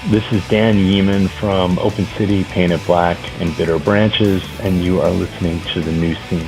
This is Dan Yeeman from Open City, Painted Black, and Bitter Branches, and you are listening to The New Scene.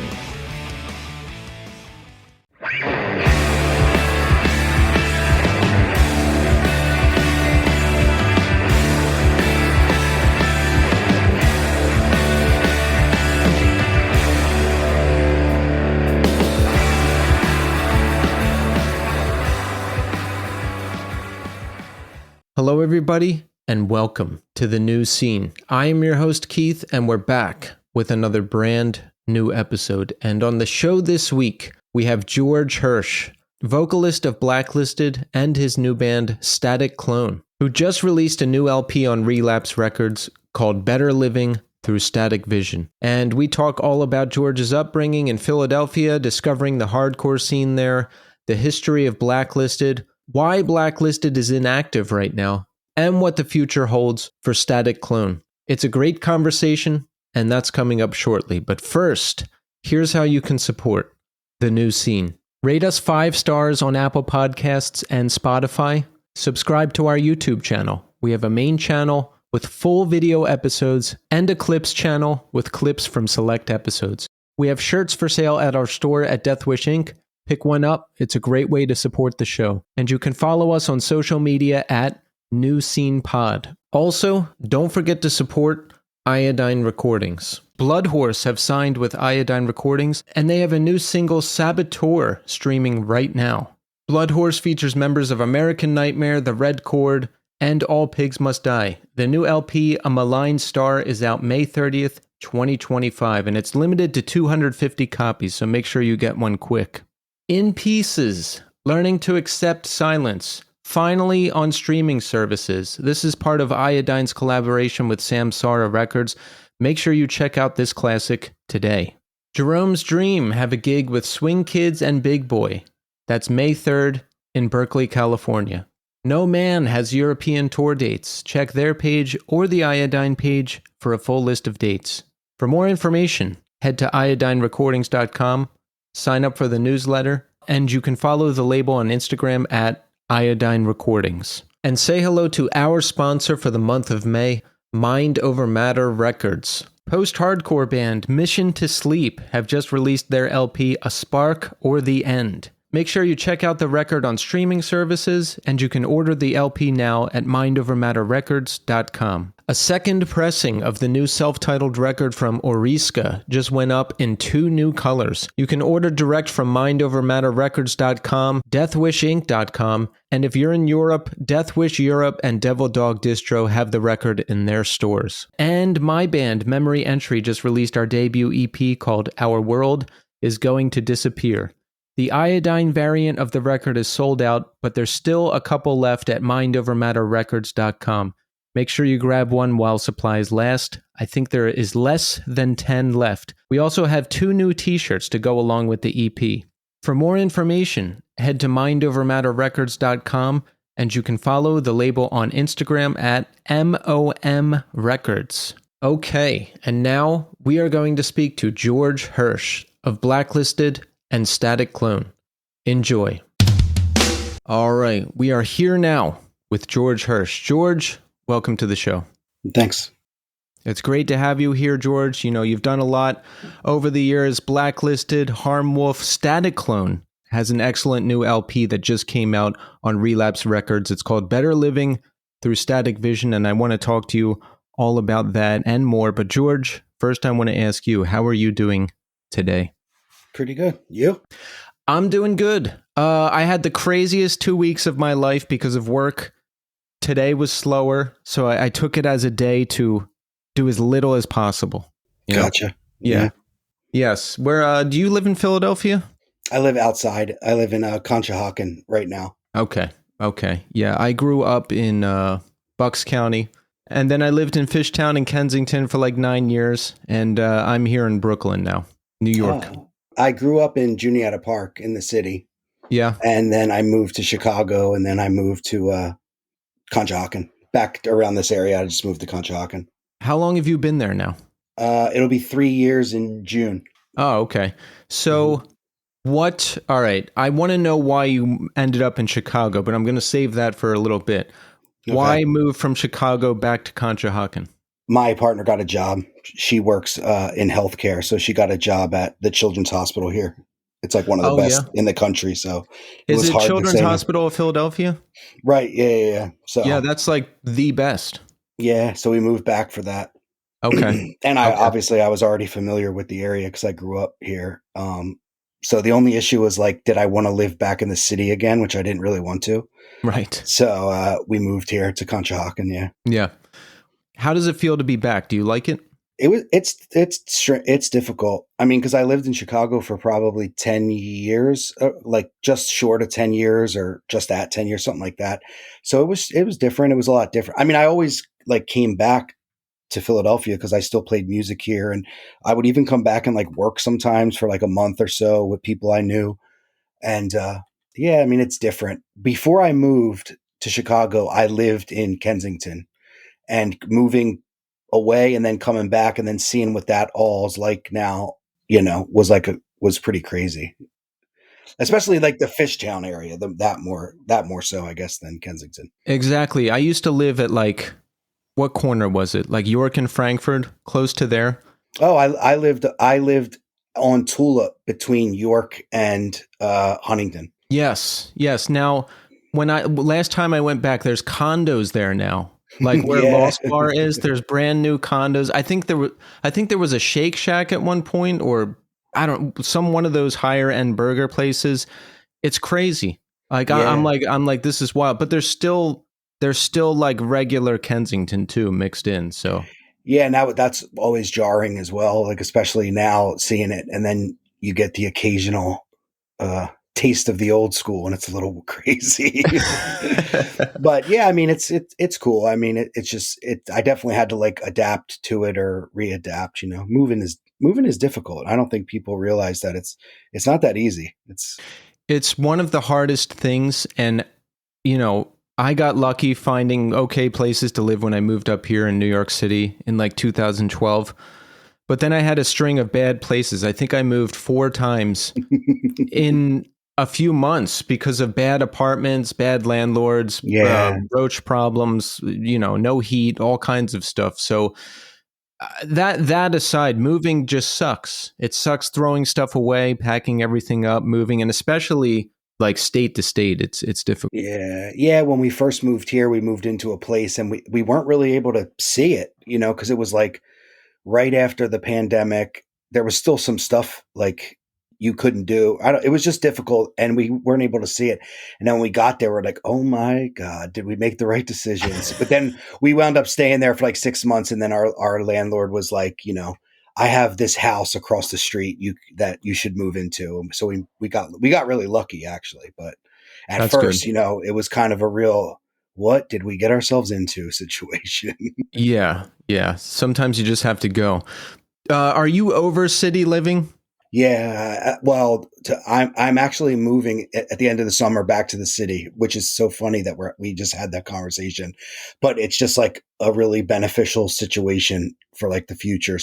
Hello, everybody, and welcome to The New Scene. I am your host, Keith, and we're back with another brand new episode. And on the show this week, we have George Hirsch, vocalist of Blacklisted and his new band, Staticlone, who just released a new LP on Relapse Records called Better Living Through Static Vision. And we talk all about George's upbringing in Philadelphia, discovering the hardcore scene there, the history of Blacklisted, why Blacklisted is inactive right now, and what the future holds for Staticlone. It's a great conversation, and that's coming up shortly. But first, here's how you can support The New Scene. Rate us 5 stars on Apple Podcasts and Spotify. Subscribe to our YouTube channel. We have a main channel with full video episodes and a clips channel with clips from select episodes. We have shirts for sale at our store at Deathwish Inc. Pick one up. It's a great way to support the show. And you can follow us on social media at New Scene Pod. Also, don't forget to support Iodine Recordings. Bloodhorse have signed with Iodine Recordings, and they have a new single, Saboteur, streaming right now. Bloodhorse features members of American Nightmare, The Red Chord, and All Pigs Must Die. The new LP, A Malign Star, is out May 30th, 2025, and it's limited to 250 copies, so make sure you get one quick. In Pieces, Learning to Accept Silence, finally on streaming services. This is part of Iodine's collaboration with Samsara Records. Make sure you check out this classic today. Jerome's Dream have a gig with Swing Kids and Big Boy. That's May 3rd in Berkeley, California. No Man has European tour dates. Check their page or the Iodine page for a full list of dates. For more information, head to iodinerecordings.com. Sign up for the newsletter, and you can follow the label on Instagram at Iodine Recordings. And say hello to our sponsor for the month of May, Mind Over Matter Records. Post-hardcore band Mission to Sleep have just released their LP, A Spark or the End. Make sure you check out the record on streaming services, and you can order the LP now at mindovermatterrecords.com. A second pressing of the new self-titled record from Oriska just went up in 2 new colors. You can order direct from mindovermatterrecords.com, deathwishinc.com, and if you're in Europe, Deathwish Europe and Devil Dog Distro have the record in their stores. And my band, Memory Entry, just released our debut EP called Our World Is Going to Disappear. The Iodine variant of the record is sold out, but there's still a couple left at mindovermatterrecords.com. Make sure you grab one while supplies last. I think there is less than 10 left. We also have 2 new t-shirts to go along with the EP. For more information, head to mindovermatterrecords.com, and you can follow the label on Instagram at MOM Records. Okay, and now we are going to speak to George Hirsch of Blacklisted and Staticlone. Enjoy. All right, we are here now with George Hirsch. George, welcome to the show. Thanks. It's great to have you here, George. You know, you've done a lot over the years. Blacklisted, Harmwolf, Staticlone has an excellent new LP that just came out on Relapse Records. It's called Better Living Through Static Vision, and I want to talk to you all about that and more. But George, first I want to ask you, how are you doing today? Pretty good. You? I'm doing good. I had the craziest 2 weeks of my life because of work. Today was slower, so I took it as a day to do as little as possible. Gotcha. Yeah. Yes. Where do you live in Philadelphia? I live outside. I live in Conshohocken right now. Okay. Yeah, I grew up in Bucks County, and then I lived in Fishtown and Kensington for like 9 years, and I'm here in Brooklyn now, New York. Oh. I grew up in Juniata Park in the city. Yeah. And then I moved to Chicago, and then I moved to Conshohocken. Back around this area, I just moved to Conshohocken. How long have you been there now? It'll be 3 years in June. Oh, okay. So all right, I want to know why you ended up in Chicago, but I'm going to save that for a little bit. Okay. Why move from Chicago back to Conshohocken? My partner got a job. She works in healthcare, so she got a job at the Children's Hospital here. It's like one of the Oh yeah. best in the country, so it Is was it hard to Children's say no. Hospital of Philadelphia? Right? Yeah. Yeah, So that's like the best. yeah, so we moved back for that. Okay. And I Okay. obviously I was already familiar with the area because I grew up here. So the only issue was like, did I want to live back in the city again, which I didn't really want to. Right. So we moved here to Conshohocken. Yeah, Yeah. How does it feel to be back? Do you like it? it's difficult. I mean, because I lived in Chicago for probably 10 years, like just short of 10 years, or just at 10 years, something like that. So it was different. It was a lot different. I mean, I always like came back to Philadelphia because I still played music here, and I would even come back and like work sometimes for like a month or so with people I knew. And yeah, I mean, it's different. Before I moved to Chicago, I lived in Kensington, and moving away and then coming back and then seeing what that all is like now, was pretty crazy. Especially like the Fishtown area, that more so, I guess, than Kensington. Exactly. I used to live at like what corner was it? Like York and Frankfurt, close to there. Oh, I lived on Tulip between York and Huntington. Yes. Yes. Now, when I last time I went back, there's condos there now. Like where Yeah. Lost Bar is, there's brand new condos. I think there was a Shake Shack at one point, or I don't some one of those higher end burger places. It's crazy. Like Yeah. I'm like this is wild, but there's still like regular Kensington too mixed in. So Yeah, now that's always jarring as well, like especially now seeing it, and then you get the occasional taste of the old school, and it's a little crazy. But yeah, I mean, it's cool. I mean, it's just it. I definitely had to like adapt to it or readapt. Moving is difficult. I don't think people realize that it's not that easy. it's one of the hardest things, and I got lucky finding okay places to live when I moved up here in New York City in like 2012. But then I had a string of bad places. I think I moved 4 times in a few months because of bad apartments, bad landlords, Yeah, roach problems, no heat, all kinds of stuff. So that aside, moving just sucks. It sucks throwing stuff away, packing everything up, moving, and especially like state to state, it's difficult. yeah. When we first moved here, we moved into a place, and we weren't really able to see it, because it was like right after the pandemic. There was still some stuff like you couldn't do. It was just difficult, and we weren't able to see it. And then when we got there, we're like, "Oh my god, did we make the right decisions?" But then we wound up staying there for like 6 months, and then our landlord was like, "I have this house across the street that you should move into." So we got really lucky actually. But at That's good. first, it was kind of a real "what did we get ourselves into" situation. Yeah, yeah. Sometimes you just have to go. Are you over city living? Yeah, well, I'm actually moving at the end of the summer back to the city, which is so funny that we just had that conversation, but it's just like a really beneficial situation for like the future.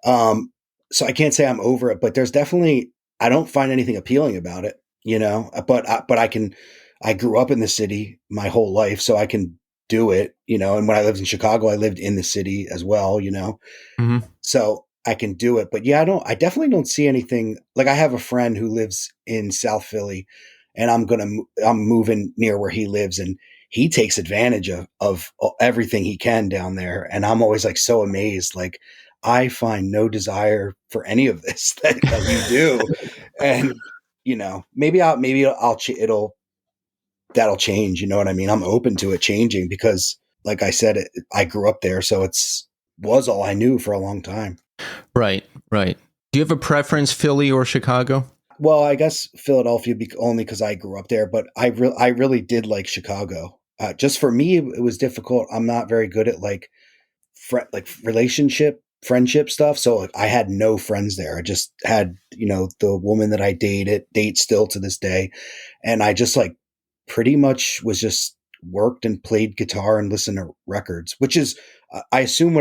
Um, so I can't say I'm over it, but there's definitely I don't find anything appealing about it, But I grew up in the city my whole life, so I can do it, And when I lived in Chicago, I lived in the city as well. Hmm. So I can do it. But yeah, I definitely don't see anything. Like I have a friend who lives in South Philly, and I'm moving near where he lives, and he takes advantage of everything he can down there. And I'm always like so amazed. Like I find no desire for any of this that you do. And, it'll, that'll change. You know what I mean? I'm open to it changing because like I said, I grew up there. So was all I knew for a long time. Right, right. Do you have a preference, Philly or Chicago? Well, I guess Philadelphia only because I grew up there, but I really did like Chicago. Just for me, it was difficult. I'm not very good at like friendship stuff. So like, I had no friends there. I just had the woman that I date still to this day, and I just like pretty much was just worked and played guitar and listened to records, which is I assume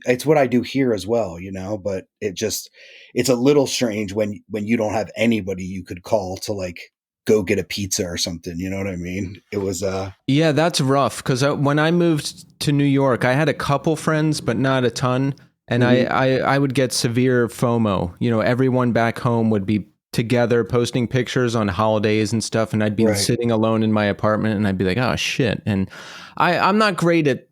it's what I do here as well, but it's a little strange when you don't have anybody you could call to like go get a pizza or something. You know what I mean? It was, Yeah, that's rough because when I moved to New York, I had a couple friends, but not a ton. And mhm. I would get severe FOMO. You know, everyone back home would be together posting pictures on holidays and stuff. And I'd be Right. sitting alone in my apartment and I'd be like, oh, shit. And I'm not great at,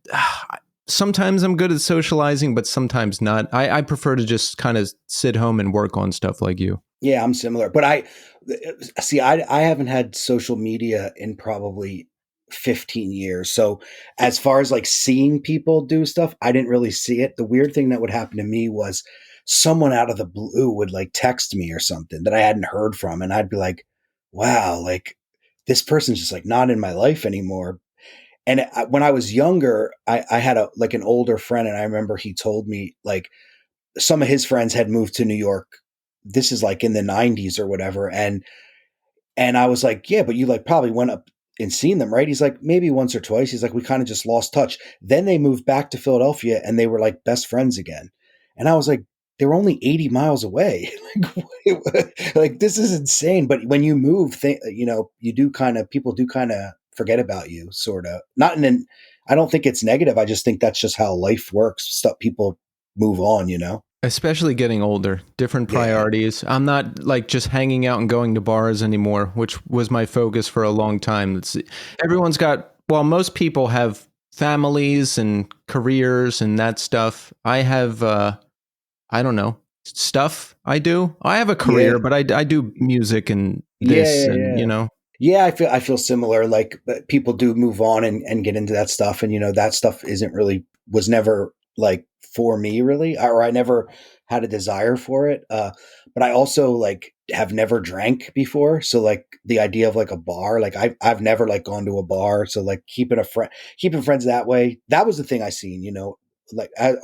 sometimes I'm good at socializing, but sometimes not. I prefer to just kind of sit home and work on stuff like you. Yeah, I'm similar, but I haven't had social media in probably 15 years. So as far as like seeing people do stuff, I didn't really see it. The weird thing that would happen to me was someone out of the blue would like text me or something that I hadn't heard from. And I'd be like, wow, like this person's just like not in my life anymore. And when I was younger, I had like an older friend, and I remember he told me like some of his friends had moved to New York. This is like in the 90s or whatever. And I was like, yeah, but you like probably went up and seen them, right? He's like, maybe once or twice. He's like, we kind of just lost touch. Then they moved back to Philadelphia and they were like best friends again. And I was like, they were only 80 miles away. Like this is insane. But when you move, you do kind of, people do kind of forget about you, sort of. Not in an, I don't think it's negative. I just think that's just how life works. Stuff, people move on, you know? Especially getting older, different Yeah. priorities. I'm not like just hanging out and going to bars anymore, which was my focus for a long time. Everyone's got, well, most people have families and careers and that stuff. I have, I don't know, stuff I do. I have a Yeah. career, but I do music and Yeah. this Yeah. and, Yeah. you know. Yeah, I feel similar. Like, but people do move on and get into that stuff, and that stuff isn't really, was never like for me really, or I never had a desire for it. But I also like have never drank before, so like the idea of like a bar, like I've never like gone to a bar, so like keeping friends that way. That was the thing I seen, like I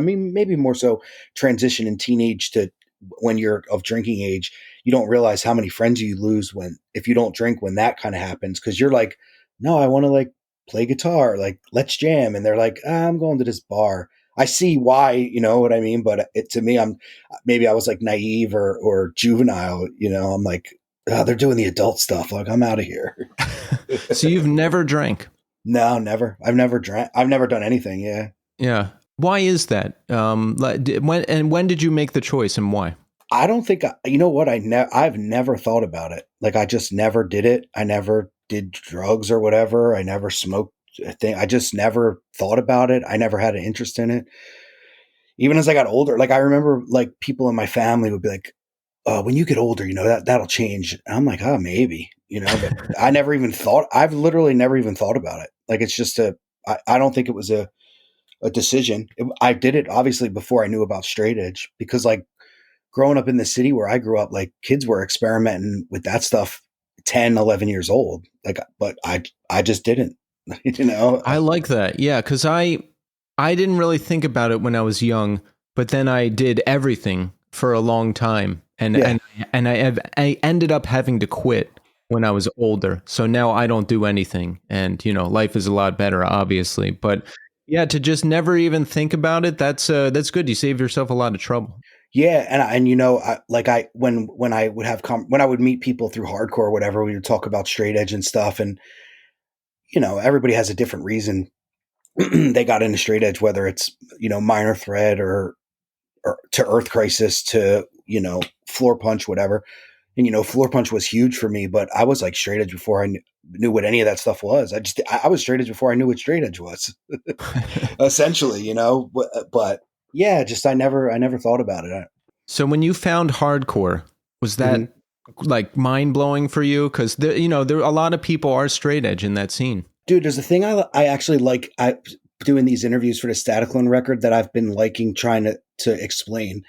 mean maybe more so transition in teenage to when you're of drinking age, you don't realize how many friends you lose when if you don't drink when that kind of happens, because you're like, no, I want to like play guitar, like let's jam, and they're like, I'm going to this bar. I see why, you know what I mean, but to me, I'm maybe I was like naive or juvenile, I'm like, oh, they're doing the adult stuff, like I'm out of here. So you've never drank. No, never. I've never drank. I've never done anything. Yeah. Yeah. Why is that? When did you make the choice and why? I don't think you know what I've never thought about it. Like I just never did it. I never did drugs or whatever. I never smoked a thing. I just never thought about it. I never had an interest in it. Even as I got older, like I remember like people in my family would be like, when you get older, that'll change. And I'm like, oh, maybe, but I never even thought, I've literally never even thought about it. Like it's just I don't think it was a decision. I did it obviously before I knew about straight edge, because like growing up in the city where I grew up, like kids were experimenting with that stuff 10, 11 years old. Like, but I just didn't, you know? I like that. Yeah, because I didn't really think about it when I was young, but then I did everything for a long time, and Yeah. I ended up having to quit when I was older. So now I don't do anything, and life is a lot better, obviously. But yeah, to just never even think about it, that's good. You save yourself a lot of trouble. Yeah. When I would when I would meet people through hardcore or whatever, we would talk about straight edge and stuff. And, everybody has a different reason they got into straight edge, whether it's, Minor Threat or to Earth Crisis to, Floor Punch, whatever. And, Floor Punch was huge for me, but I was like straight edge before I knew what any of that stuff was. I was straight edge before I knew what straight edge was, essentially, but yeah, just I never thought about it. So when you found hardcore, was Mhm. that like mind blowing for you? Because there a lot of people are straight edge in that scene. Dude, there's a thing I actually like. I doing these interviews for the Staticlone record that I've been liking, trying to explain.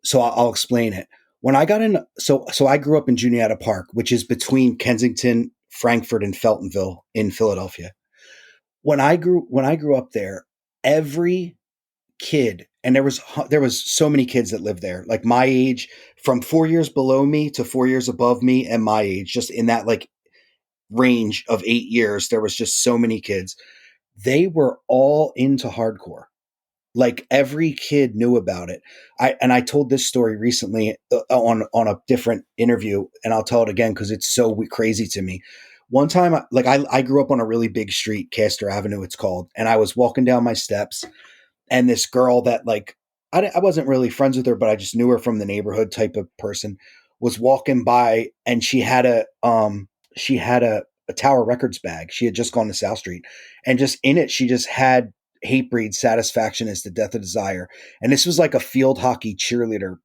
So I'll explain it. When I got in, so I grew up in Juniata Park, which is between Kensington, Frankfurt, and Feltonville in Philadelphia. When I grew up there, every kid, and there was so many kids that lived there, like my age, from 4 years below me to 4 years above me, and my age, just in that like range of 8 years, there was just so many kids. They were all into hardcore. Like every kid knew about it. I told this story recently on a different interview, and I'll tell it again because it's so crazy to me. One time, I grew up on a really big street, Castor Avenue, it's called, and I was walking down my steps, and this girl that like I wasn't really friends with her, but I just knew her from the neighborhood type of person was walking by, and she had a Tower Records bag. She had just gone to South Street, and just in it, she just had Hatebreed, Satisfaction is the Death of Desire, and this was like a field hockey cheerleader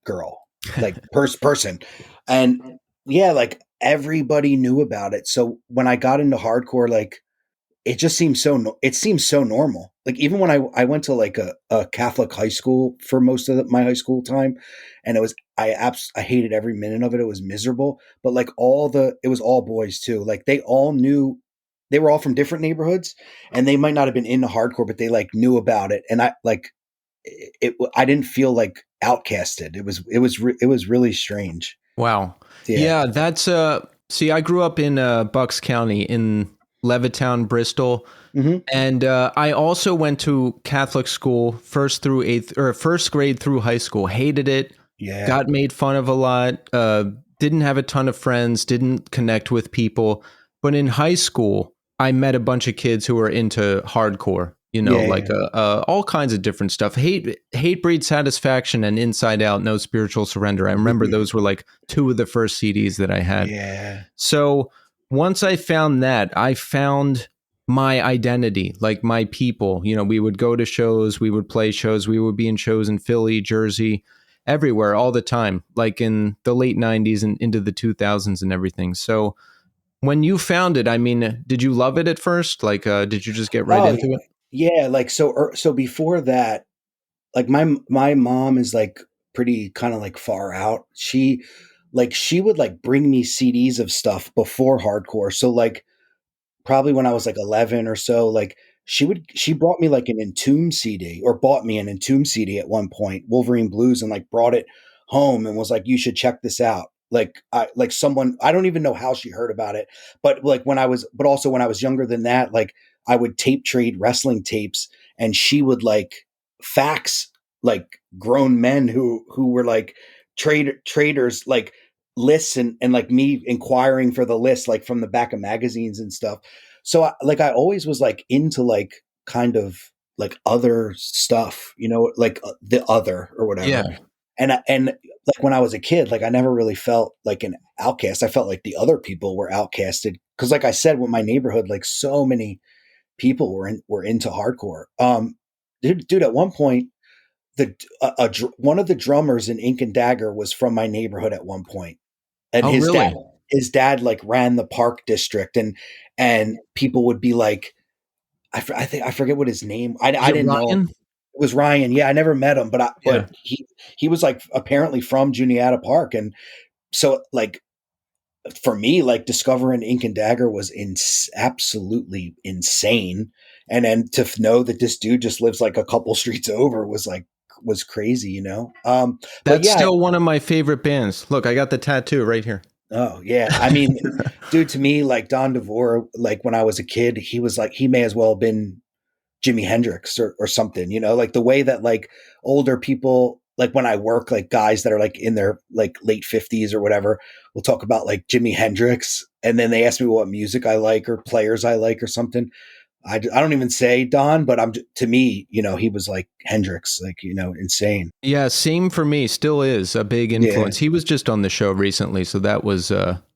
girl, like person, and yeah, like everybody knew about it. So when I got into hardcore, like it just seems it seems so normal. Like even when I went to like a Catholic high school for most of my high school time, and it was I hated every minute of it. It was miserable. But like it was all boys too. Like they all knew, they were all from different neighborhoods, and they might not have been into hardcore, but they like knew about it. And I didn't feel like outcasted. It was really strange. Wow. Yeah. Yeah, that's see, I grew up in Bucks County in Levittown, Bristol. Mm-hmm. And I also went to Catholic school first grade through high school. Hated it. Yeah. Got made fun of a lot. Didn't have a ton of friends. Didn't connect with people. But in high school, I met a bunch of kids who were into hardcore. You know, all kinds of different stuff. Hatebreed, Satisfaction, and Inside Out, No Spiritual Surrender. I remember those were like two of the first CDs that I had. Yeah. So once I found that, I found my identity, like my people. You know, we would go to shows, we would play shows, we would be in shows in Philly, Jersey, everywhere, all the time, like in the late 90s and into the 2000s and everything. So when you found it, I mean, did you love it at first? Like, did you just get right into it? Yeah, like so before that, like my mom is like pretty kind of like far out. She would like bring me CDs of stuff before hardcore. So like probably when I was like 11 or so, like she brought me like an Entomb CD, or bought me an Entomb CD at one point, Wolverine Blues, and like brought it home and was like, you should check this out. Someone, I don't even know how she heard about it, but but also when I was younger than that, like I would tape trade wrestling tapes, and she would like fax like grown men who were like traders, like lists, and like me inquiring for the list, like from the back of magazines and stuff. So I always was like into like kind of like other stuff, like the other or whatever. Yeah. And like when I was a kid, like I never really felt like an outcast. I felt like the other people were outcasted because, like I said, with my neighborhood, like so many people were into hardcore. Dude, at one point, one of the drummers in Ink and Dagger was from my neighborhood at one point, and Oh, really? his dad like ran the Park District, and people would be like, I forget what his name. I didn't know him. It was Ryan. Yeah, I never met him, but he was like apparently from Juniata Park, and so like for me, like discovering Ink and Dagger was absolutely insane, and then to know that this dude just lives like a couple streets over was crazy, But That's yeah, still one of my favorite bands. Look, I got the tattoo right here. oh yeah, I mean, dude, to me, like Don DeVore, like when I was a kid, he was like he may as well have been Jimi Hendrix or something, like the way that like older people, like when I work, like guys that are like in their like late 50s or whatever, will talk about like Jimi Hendrix, and then they ask me what music I like or players I like or something. I don't even say Don, but to me, he was like Hendrix, like, insane. Yeah, same for me. Still is a big influence. Yeah. He was just on the show recently, so that was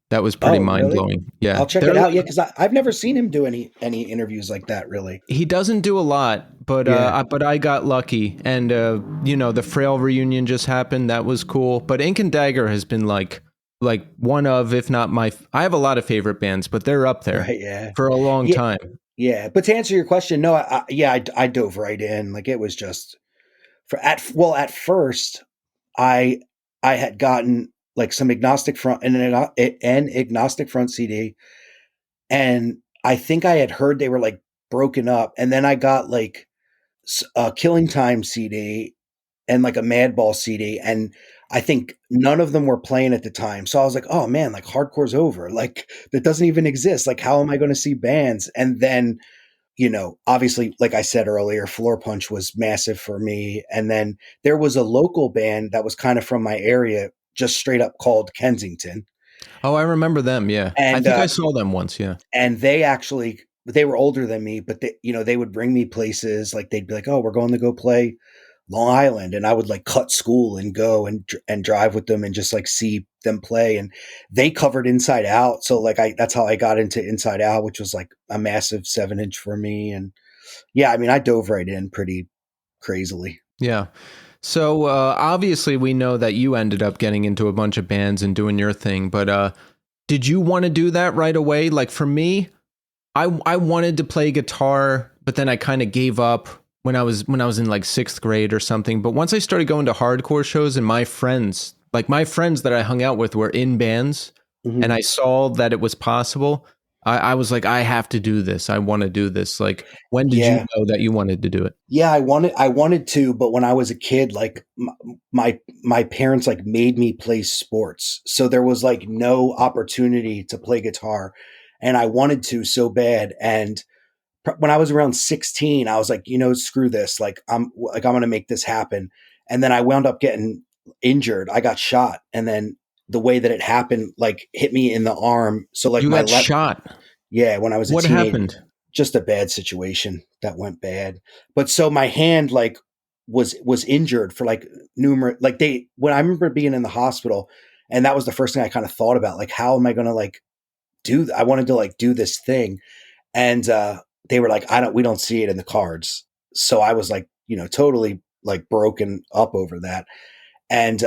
pretty mind blowing. Really? Yeah, I'll check it out. Yeah, because I've never seen him do any interviews like that. Really, he doesn't do a lot, but but I got lucky, and the Frail reunion just happened. That was cool. But Ink and Dagger has been like one of, if not my. I have a lot of favorite bands, but they're up there for a long time. Yeah, but to answer your question, no, I dove right in. Like it was just at first, I had gotten like some Agnostic Front and an Agnostic Front CD, and I think I had heard they were like broken up, and then I got like a Killing Time CD and like a Madball CD, and I think none of them were playing at the time. So I was like, oh man, like hardcore's over. Like that doesn't even exist. Like how am I going to see bands? And then obviously, like I said earlier, Floor Punch was massive for me. And then there was a local band that was kind of from my area, just straight up called Kensington. Oh, I remember them. Yeah. I And, think I saw them once. Yeah. and they were older than me, but they would bring me places. Like they'd be like, "Oh, we're going to go play Long Island," and I would like cut school and go and drive with them and just like see them play. And they covered Inside Out, so like that's how I got into Inside Out, which was like a massive 7-inch for me. And yeah, I mean, I dove right in pretty crazily. Yeah. So obviously, we know that you ended up getting into a bunch of bands and doing your thing, but did you want to do that right away? Like for me, I wanted to play guitar, but then I kind of gave up when I was in like 6th grade or something. But once I started going to hardcore shows and my friends that I hung out with were in bands, Mhm. and I saw that it was possible, I was like, I have to do this. I want to do this. Like, when did you Yeah. know that you wanted to do it? Yeah, I wanted to, but when I was a kid, like my parents like made me play sports. So there was like no opportunity to play guitar, and I wanted to so bad. And when I was around 16, I was like, screw this. I'm going to make this happen. And then I wound up getting injured. I got shot, and then the way that it happened like hit me in the arm. So like You my got left shot. yeah, when I was a What teenager, happened? just a bad situation that went bad. But so my hand like was injured for like numerous like they when I remember being in the hospital, and that was the first thing I kind of thought about, like how am I going to like I wanted to like do this thing. And they were like, we don't see it in the cards. So I was like, totally like broken up over that. And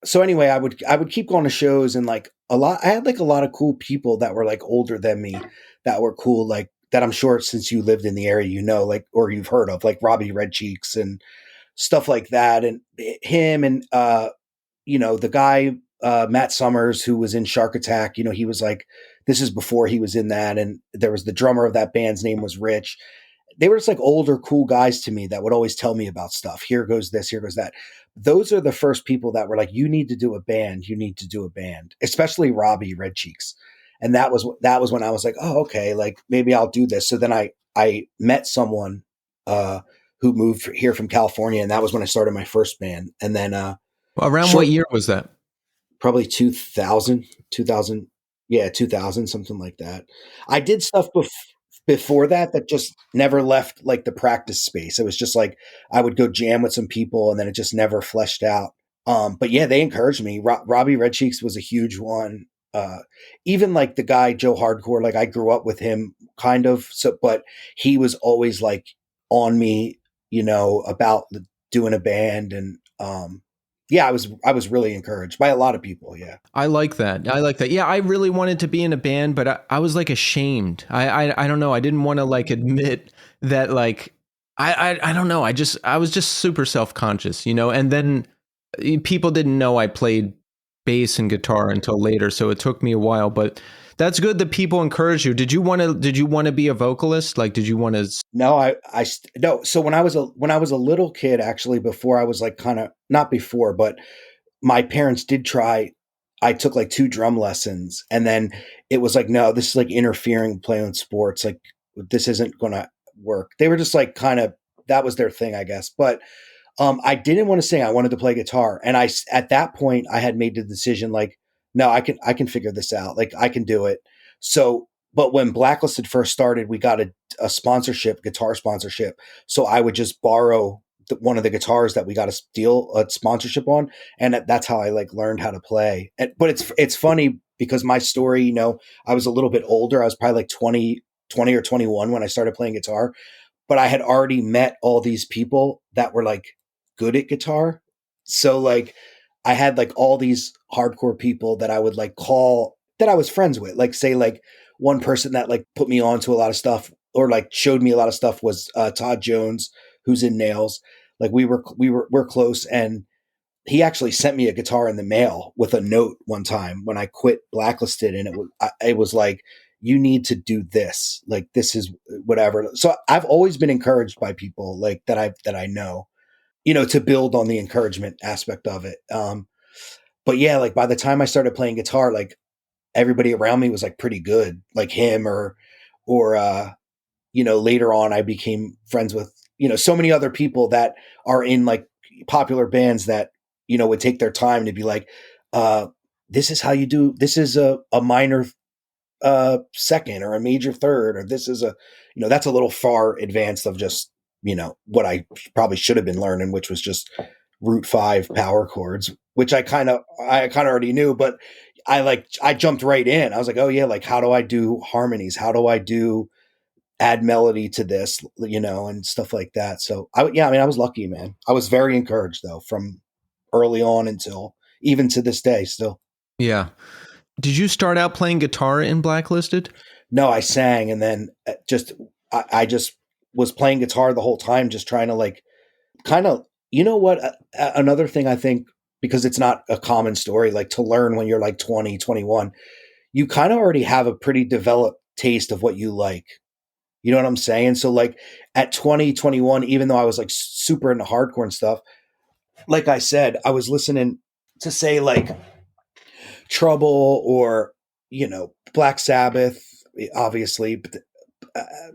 so anyway, I would keep going to shows, and like I had like a lot of cool people that were like older than me that were cool, like that I'm sure since you lived in the area, like, or you've heard of, like Robbie Red Cheeks and stuff like that. And him and the guy, Matt Summers, who was in Shark Attack, he was like, this is before he was in that. And there was the drummer of that band's name was Rich. They were just like older, cool guys to me that would always tell me about stuff. Here goes this, here goes that. Those are the first people that were like, you need to do a band. You need to do a band, especially Robbie Red Cheeks. And that was when I was like, oh, okay, like maybe I'll do this. So then I met someone uh, who moved here from California, and that was when I started my first band. And then Around what short year was that? probably 2000, yeah, 2000, something like that. I did stuff before that just never left like the practice space. It was just like I would go jam with some people, and then it just never fleshed out. But yeah, they encouraged me. Robbie Red Cheeks was a huge one. Even like the guy Joe Hardcore, like I grew up with him kind of, so but he was always like on me, about doing a band. And yeah, I was really encouraged by a lot of people. Yeah. I like that. I like that. Yeah, I really wanted to be in a band, but I was like ashamed. I don't know. I didn't want to like admit that like I don't know. I was just super self-conscious, And then people didn't know I played bass and guitar until later, so it took me a while, but that's good that people encourage you. Did you want to be a vocalist? Like did you want to No, no. So when I was a little kid, actually, before I was like kind of not before, but my parents did try. I took like 2 drum lessons, and then it was like, no, this is like interfering with playing sports. Like this isn't going to work. They were just like kind of, that was their thing, I guess. But I didn't want to sing. I wanted to play guitar. And at that point I had made the decision, like, no, I can figure this out. Like I can do it. So, but when Blacklisted first started, we got a sponsorship, guitar sponsorship. So I would just borrow one of the guitars that we got a sponsorship on. And that's how I like learned how to play. But it's funny because my story, I was a little bit older. I was probably like 20 or 21 when I started playing guitar, but I had already met all these people that were like good at guitar. So like I had like all these hardcore people that I would like call that I was friends with. Like say like one person that like put me on to a lot of stuff or like showed me a lot of stuff was Todd Jones, who's in Nails. Like we're close, and he actually sent me a guitar in the mail with a note one time when I quit Blacklisted, and it was like, you need to do this. Like this is whatever. So I've always been encouraged by people like that I know, to build on the encouragement aspect of it. But yeah, like by the time I started playing guitar, like everybody around me was like pretty good, like him or later on I became friends with, so many other people that are in like popular bands that, would take their time to be like, this is how you do, this is a minor second or a major third, or this is that's a little far advanced of just, what I probably should have been learning, which was just root 5 power chords, which I kind of already knew, but I jumped right in. I was like, oh yeah, like how do I do harmonies? How do I do add melody to this, and stuff like that. So I was lucky, man. I was very encouraged though from early on until even to this day still. Yeah. Did you start out playing guitar in Blacklisted? No, I sang, and then I just was playing guitar the whole time, just trying to like kind of, what, another thing I think, because it's not a common story, like to learn when you're like 20, 21, you kind of already have a pretty developed taste of what you like. You know what I'm saying? So like at 20, 21, even though I was like super into hardcore and stuff, like I said, I was listening to say like Trouble or, Black Sabbath, obviously,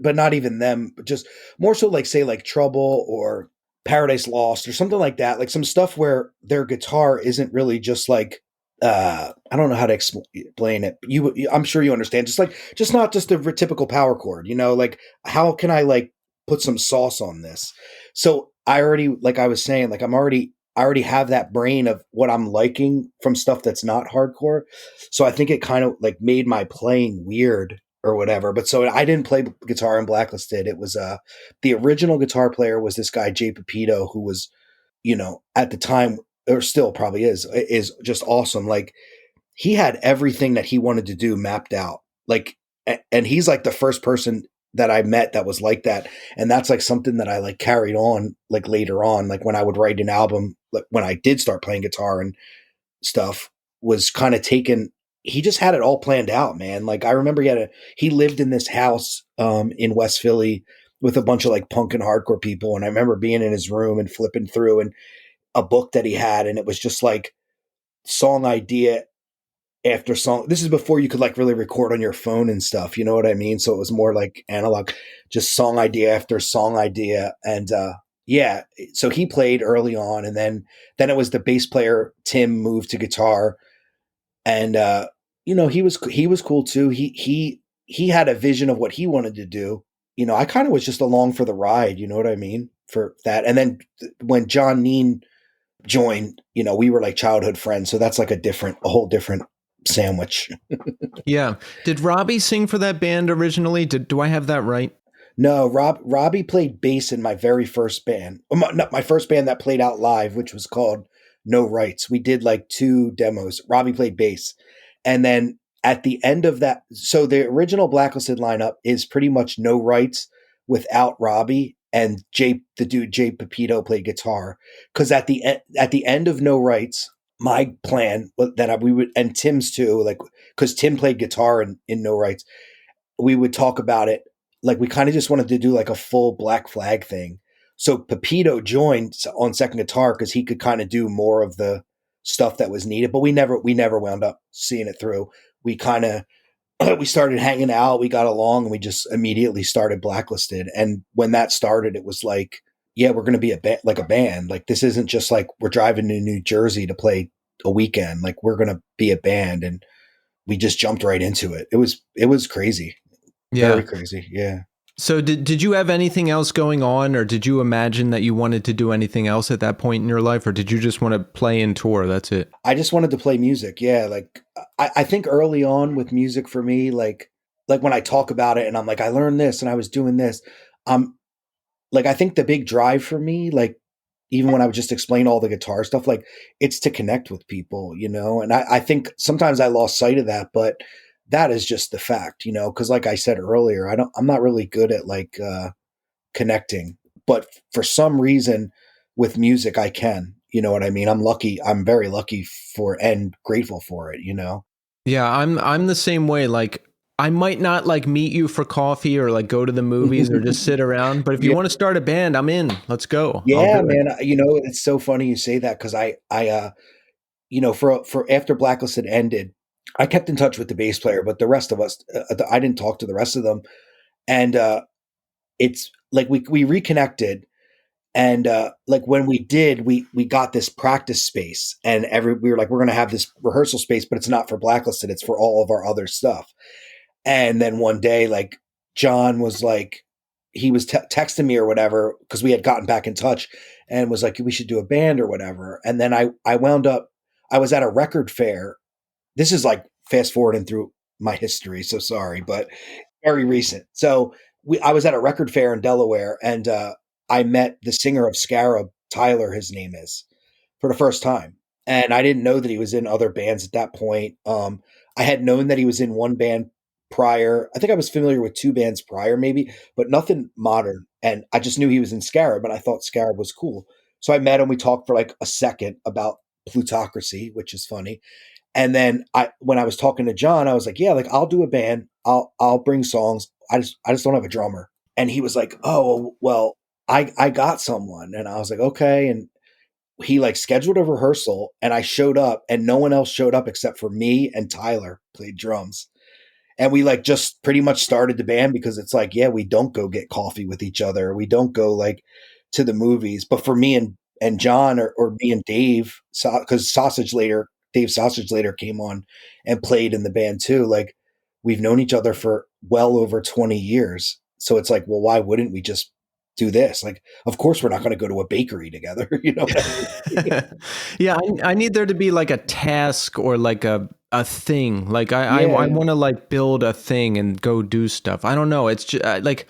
but not even them, but just more so like say like Trouble or Paradise Lost or something like that. Like some stuff where their guitar isn't really just like, I don't know how to explain it. But I'm sure you understand. Just not just a typical power chord. Like how can I like put some sauce on this? So I already, like I was saying, like I already have that brain of what I'm liking from stuff that's not hardcore. So I think it kind of like made my playing weird or whatever. But so I didn't play guitar in Blacklisted. It was the original guitar player was this guy Jay Pepito, who was, at the time, or still probably is just awesome. Like he had everything that he wanted to do mapped out. Like, and he's like the first person that I met that was like that. And that's like something that I like carried on like later on, like when I would write an album, like when I did start playing guitar and stuff, was kind of taken. He just had it all planned out, man. Like I remember he lived in this house in West Philly with a bunch of like punk and hardcore people. And I remember being in his room and flipping through and a book that he had, and it was just like song idea after song. This is before you could like really record on your phone and stuff. You know what I mean? So it was more like analog, just song idea after song idea. And yeah, so he played early on, and then it was the bass player Tim moved to guitar, and he was cool too. He had a vision of what he wanted to do. I kind of was just along for the ride. You know what I mean? For that, and then when John Neen joined, we were like childhood friends. So that's like a whole different sandwich. Yeah. Did Robbie sing for that band originally? Do I have that right? No, Robbie played bass in my very first band. My first band that played out live, which was called No Rights. We did like 2 demos. Robbie played bass. And then at the end of that, so the original Blacklisted lineup is pretty much No Rights without Robbie, and the dude Jay Pepito played guitar. Because at the end of No Rights, my plan that we would, and Tim's too, like because Tim played guitar in No Rights, we would talk about it. Like we kind of just wanted to do like a full Black Flag thing. So Pepito joined on second guitar because he could kind of do more of the stuff that was needed, but we never wound up seeing it through. We kind of we started hanging out, we got along, and we just immediately started Blacklisted. And when that started, it was like, yeah, we're going to be like a band. Like this isn't just like we're driving to New Jersey to play a weekend. Like we're going to be a band, and we just jumped right into it. It was crazy. Yeah. Very crazy. Yeah. So did you have anything else going on, or did you imagine that you wanted to do anything else at that point in your life, or did you just want to play and tour? That's it. I just wanted to play music. Yeah. Like I think early on with music for me, like when I talk about it and I'm like, I learned this and I was doing this. Like, I think the big drive for me, like, even when I would just explain all the guitar stuff, like it's to connect with people, and I think sometimes I lost sight of that, but that is just the fact, cause like I said earlier, I'm not really good at like, connecting, but for some reason with music, I can, you know what I mean? I'm lucky. I'm very lucky for and grateful for it, Yeah, I'm the same way. Like I might not like meet you for coffee or like go to the movies or just sit around, but if you Yeah. want to start a band, I'm in. Let's go. I'll Yeah, do it. man. It's so funny you say that. Cause for after Blacklisted ended, I kept in touch with the bass player, but the rest of us, I didn't talk to the rest of them. And, it's like we reconnected. And like when we did, we got this practice space, and we were like, we're going to have this rehearsal space, but it's not for Blacklisted; it's for all of our other stuff. And then one day, like John was like, he was texting me or whatever because we had gotten back in touch, and was like, we should do a band or whatever. And then I wound up, I was at a record fair. This is like fast forwarding through my history, so sorry, but very recent. So I was at a record fair in Delaware, and I met the singer of Scarab, Tyler, his name is, for the first time. And I didn't know that he was in other bands at that point. I had known that he was in one band prior. I think I was familiar with two bands prior, maybe, but nothing modern. And I just knew he was in Scarab, and I thought Scarab was cool. So I met him. We talked for like a second about plutocracy, which is funny. And then when I was talking to John, I was like, yeah, like I'll do a band. I'll bring songs. I just don't have a drummer. And he was like, oh, well, I got someone. And I was like, okay. And he like scheduled a rehearsal, and I showed up, and no one else showed up except for me, and Tyler played drums. And we like just pretty much started the band because it's like, yeah, we don't go get coffee with each other. We don't go like to the movies. But for me and John, or me and Dave, because Dave Sausage later came on and played in the band too. Like we've known each other for well over 20 years. So it's like, well, why wouldn't we just do this? Like, of course we're not going to go to a bakery together. You know what I mean? Yeah, I need there to be like a task or like a thing. Like I want to like build a thing and go do stuff. I don't know. It's just like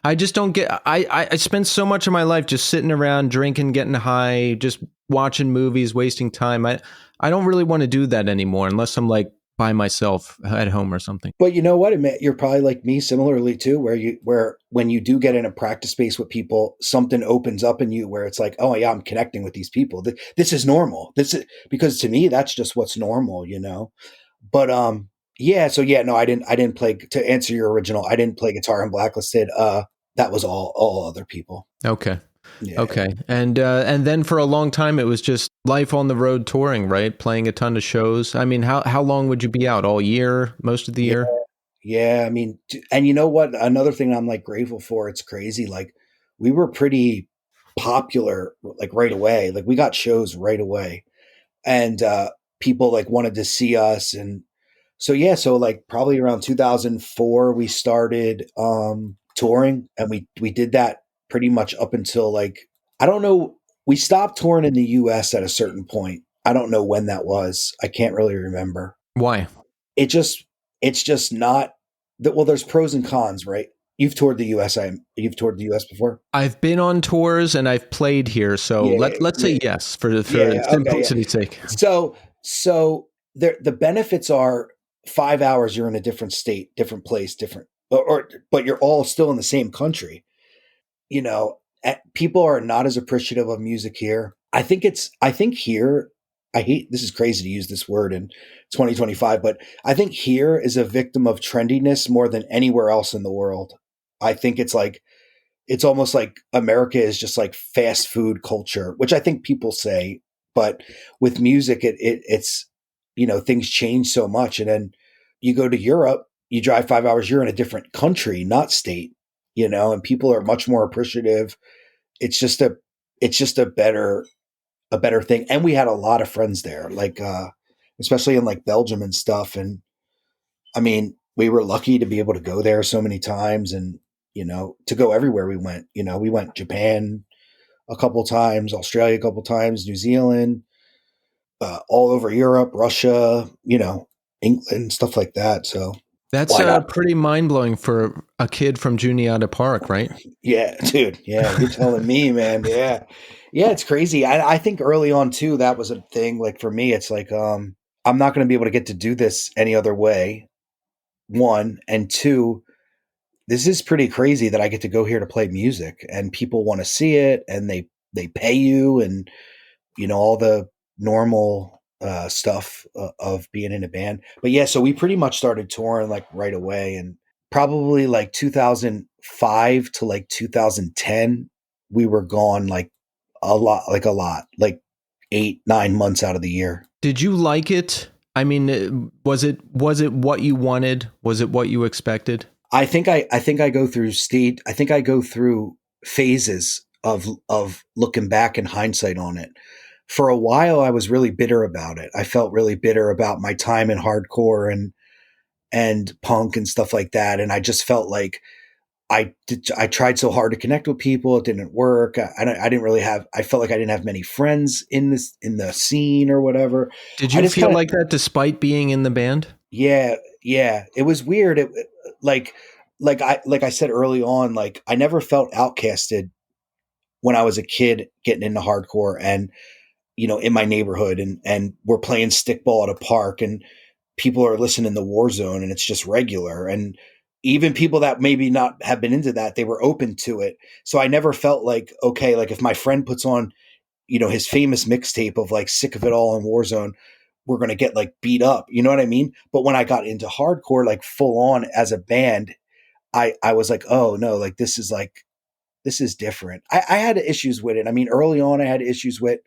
I just don't get. I spend so much of my life just sitting around, drinking, getting high, just watching movies, wasting time. I don't really want to do that anymore unless I'm like by myself at home or something. But you know what? You're probably like me similarly too, where when you do get in a practice space with people, something opens up in you where it's like, oh yeah, I'm connecting with these people. This is normal. This is, because to me, that's just what's normal, you know? But yeah, so yeah, no, I didn't play, to answer your original, I didn't play guitar in Blacklisted. That was all other people. Okay. Yeah. Okay. And then for a long time, it was just life on the road touring, right? Playing a ton of shows. I mean, how long would you be out? All year? Most of the year? Yeah. I mean, and you know what? Another thing I'm like grateful for, it's crazy. Like we were pretty popular, like right away. Like we got shows right away, and people like wanted to see us. And so, yeah, so like probably around 2004, we started touring, and we did that pretty much up until like, I don't know, we stopped touring in the US at a certain point. I don't know when that was. I can't really remember. Why? It just it's just not that, well, there's pros and cons, right? You've toured the US before? I've been on tours and I've played here, so Yeah, let's yeah, say yes for yeah. Okay, yeah. simplicity's sake. So the benefits are 5 hours you're in a different state, different place, different, but you're all still in the same country. You know, people are not as appreciative of music here. I think here, I hate, this is crazy to use this word in 2025, but I think here is a victim of trendiness more than anywhere else in the world. I think it's like, it's almost like America is just like fast food culture, which I think people say, but with music, it's, you know, things change so much. And then you go to Europe, you drive 5 hours, you're in a different country, not state, you know, and people are much more appreciative. It's just a better thing. And we had a lot of friends there, like, especially in like Belgium and stuff. And I mean, we were lucky to be able to go there so many times, and, you know, to go everywhere we went. You know, we went Japan a couple times, Australia a couple times, New Zealand, all over Europe, Russia, you know, England, stuff like that. So That's why not? pretty mind blowing for a kid from Juniata Park, right? Yeah, dude. Yeah, you're telling me, man. Yeah, yeah, it's crazy. I think early on too, that was a thing. Like for me, it's like, I'm not going to be able to get to do this any other way. One, and two, this is pretty crazy that I get to go here to play music, and people want to see it, and they pay you, and, you know, all the normal stuff of being in a band. But yeah, so we pretty much started touring like right away, and probably like 2005 to like 2010, we were gone like a lot, like 8, 9 months out of the year. Did you like it? I mean, was it what you wanted? Was it what you expected? I think I go through phases of looking back in hindsight on it. For a while I was really bitter about it. I felt really bitter about my time in hardcore and punk and stuff like that, and I just felt like I tried so hard to connect with people. It didn't work. I didn't really have, I felt like I didn't have many friends in the scene or whatever. Did I you just feel kind of, like that despite being in the band? yeah, yeah, it was weird. Like, like I said early on, like I never felt outcasted when I was a kid getting into hardcore and, in my neighborhood and we're playing stickball at a park and people are listening to Warzone and it's just regular. And even people that maybe not have been into that, they were open to it. So I never felt like, okay, like if my friend puts on, his famous mixtape of like Sick of It All in Warzone, we're going to get like beat up. You know what I mean? But when I got into hardcore, like full on as a band, I was like, oh no, like this is different. I had issues with it. I mean, early on I had issues with,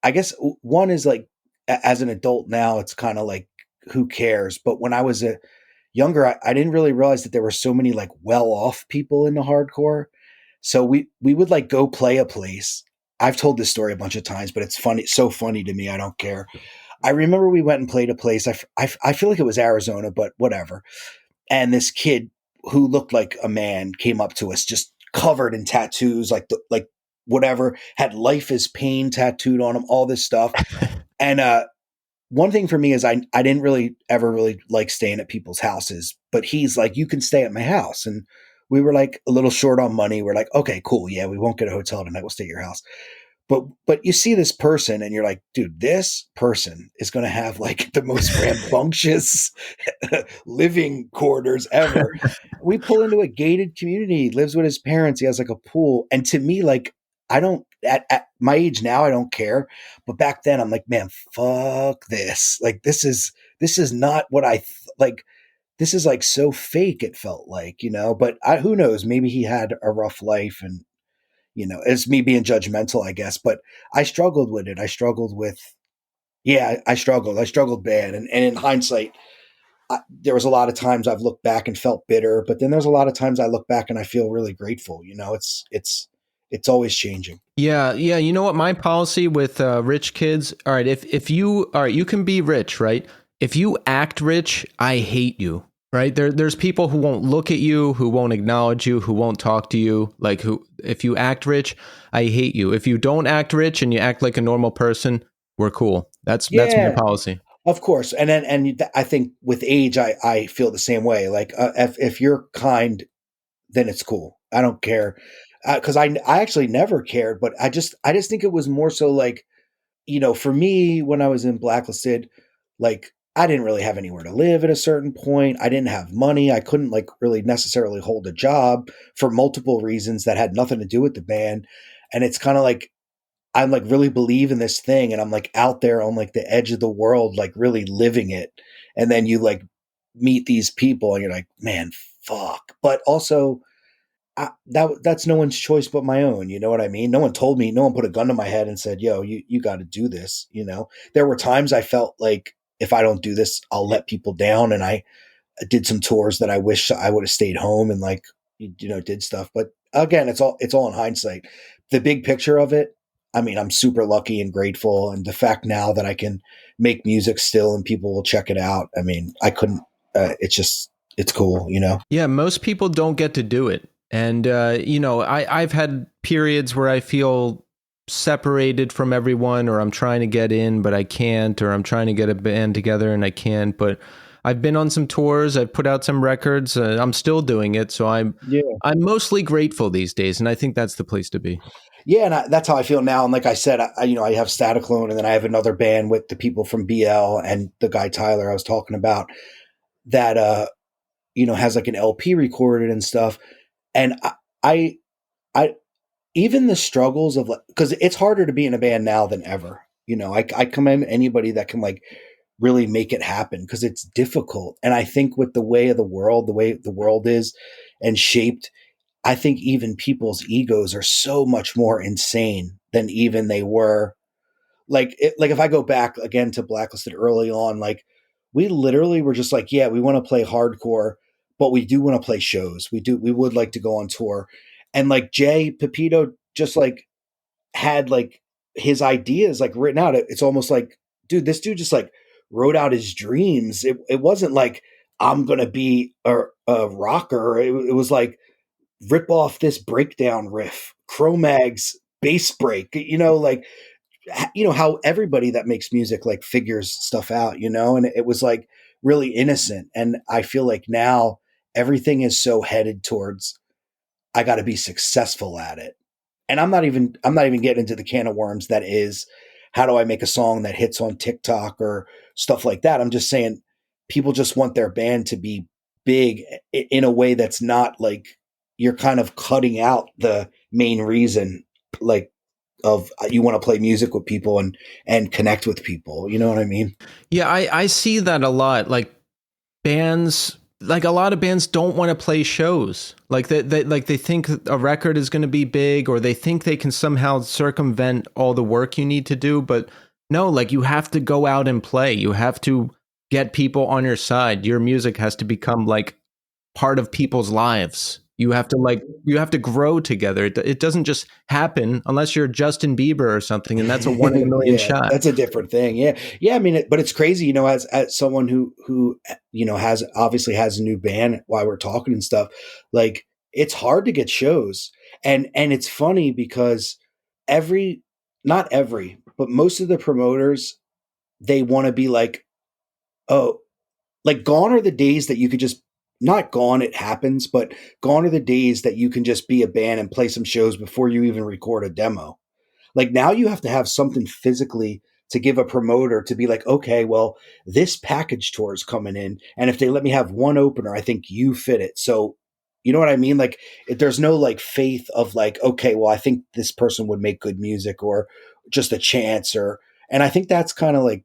I guess one is like, as an adult now, it's kind of like, who cares? But when I was a younger, I didn't really realize that there were so many like well-off people in the hardcore. So we would like go play a place. I've told this story a bunch of times, but it's funny, so funny to me. I don't care. I remember we went and played a place. I feel like it was Arizona, but whatever. And this kid who looked like a man came up to us, just covered in tattoos, like whatever, had "Life is Pain" tattooed on him, all this stuff. And one thing for me is I didn't really ever really like staying at people's houses, but he's like, you can stay at my house. And we were like a little short on money. We're like, okay, cool. Yeah, we won't get a hotel tonight. We'll stay at your house. But you see this person and you're like, dude, this person is going to have like the most rambunctious living quarters ever. We pull into a gated community. He lives with his parents. He has like a pool. And to me, like, I don't, at my age now, I don't care. But back then I'm like, man, fuck this. Like, this is not what like, this is like so fake. It felt like, but who knows, maybe he had a rough life and, it's me being judgmental, I guess, but I struggled with it. I struggled with, yeah, I struggled bad. And in hindsight, there was a lot of times I've looked back and felt bitter, but then there's a lot of times I look back and I feel really grateful. It's always changing. Yeah, yeah. You know what my policy with rich kids? All right, if you all right, you can be rich, right? If you act rich, I hate you. Right? There's people who won't look at you, who won't acknowledge you, who won't talk to you. Like who if you act rich, I hate you. If you don't act rich and you act like a normal person, we're cool. That's my Yeah, policy. of course. I think with age, I feel the same way. Like if you're kind, then it's cool. I don't care. Cause I actually never cared, but I just think it was more so like, for me, when I was in Blacklisted, like I didn't really have anywhere to live at a certain point. I didn't have money. I couldn't like really necessarily hold a job for multiple reasons that had nothing to do with the band. And it's kind of like I'm like really believe in this thing and I'm like out there on like the edge of the world, like really living it. And then you like meet these people and you're like, man, fuck. But also that's no one's choice but my own. You know what I mean? No one told me, no one put a gun to my head and said, yo, you got to do this. There were times I felt like if I don't do this, I'll let people down. And I did some tours that I wish I would have stayed home and like, did stuff. But again, it's all in hindsight. The big picture of it, I mean, I'm super lucky and grateful. And the fact now that I can make music still and people will check it out. I mean, I couldn't, it's cool. Yeah, most people don't get to do it. And I've had periods where I feel separated from everyone, or I'm trying to get in but I can't, or I'm trying to get a band together and I can't. But I've been on some tours, I've put out some records, I'm still doing it, so Yeah. I'm mostly grateful these days, and I think that's the place to be. Yeah, and that's how I feel now. And like I said, I have Staticlone, and then I have another band with the people from BL and the guy Tyler I was talking about that has like an LP recorded and stuff. And I, I even the struggles of like, because it's harder to be in a band now than ever. I commend anybody that can like really make it happen because it's difficult. And I think with the way the world is and shaped, I think even people's egos are so much more insane than even they were. Like if I go back again to Blacklisted early on, like we literally were just like, yeah, we want to play hardcore, but we do want to play shows. We would like to go on tour. And like Jay Pepito just like had like his ideas like written out. It's almost like, dude, this dude just like wrote out his dreams. It wasn't like I'm going to be a rocker. It was like, rip off this breakdown riff, Cro-Mag's bass break, like, how everybody that makes music like figures stuff out, and it was like really innocent. And I feel like now everything is so headed towards, I got to be successful at it. And I'm not even getting into the can of worms that is, how do I make a song that hits on TikTok or stuff like that? I'm just saying people just want their band to be big in a way that's not like you're kind of cutting out the main reason, like, of you want to play music with people and connect with people. You know what I mean? Yeah, I see that a lot. Like bands, like a lot of bands don't want to play shows. Like they think a record is going to be big, or they think they can somehow circumvent all the work you need to do. But no, like you have to go out and play. You have to get people on your side. Your music has to become like part of people's lives. You have to grow together. It doesn't just happen unless you're Justin Bieber or something, and that's a 1 in a million Yeah, shot. that's a different thing. Yeah. I mean, but it's crazy, as someone who has obviously has a new band while we're talking and stuff. Like, it's hard to get shows, and it's funny because not every, but most of the promoters, they want to be like, oh, like, gone are the days that you could just, not gone, it happens, but gone are the days that you can just be a band and play some shows before you even record a demo. Like, now you have to have something physically to give a promoter to be like, okay, well, this package tour is coming in, and if they let me have one opener, I think you fit it. So, you know what I mean? Like, there's no like faith of like, okay, well, I think this person would make good music, or just a chance, and I think that's kind of like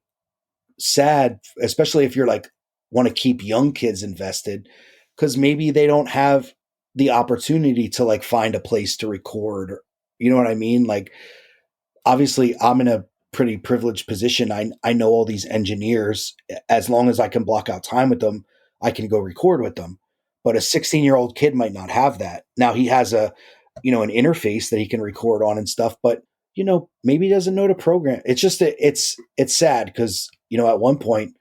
sad, especially if you're like want to keep young kids invested, because maybe they don't have the opportunity to like find a place to record. You know what I mean? Like, obviously I'm in a pretty privileged position. I know all these engineers. As long as I can block out time with them, I can go record with them. But a 16-year-old kid might not have that. Now he has an interface that he can record on and stuff, but maybe he doesn't know to program. It's just it's sad because at one point,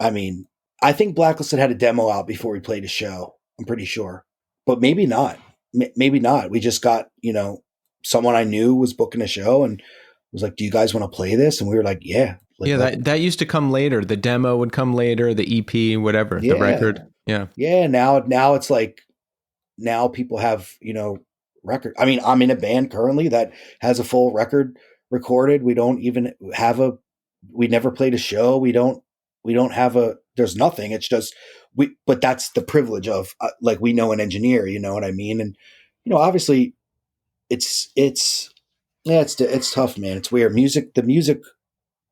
I mean, I think Blacklisted had a demo out before we played a show. I'm pretty sure, but maybe not. Maybe not. We just got someone I knew was booking a show and was like, "Do you guys want to play this?" And we were like, "Yeah." Like, yeah, that used to come later. The demo would come later, the EP, whatever, the record. Yeah. Yeah. Now it's like, now people have, record. I mean, I'm in a band currently that has a full record recorded. We don't even have we never played a show. We don't have there's nothing. It's just, but that's the privilege of like, we know an engineer, you know what I mean? And, obviously it's tough, man. It's weird. The music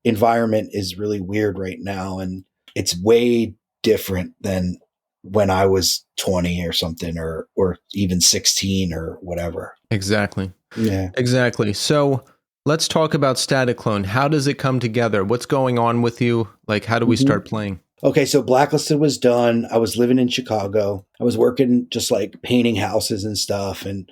environment is really weird right now. And it's way different than when I was 20 or something, or even 16 or whatever. Exactly. Yeah. Exactly. So let's talk about Staticlone. How does it come together? What's going on with you? Like, how do we start playing? Okay, so Blacklisted was done. I was living in Chicago. I was working just like painting houses and stuff. And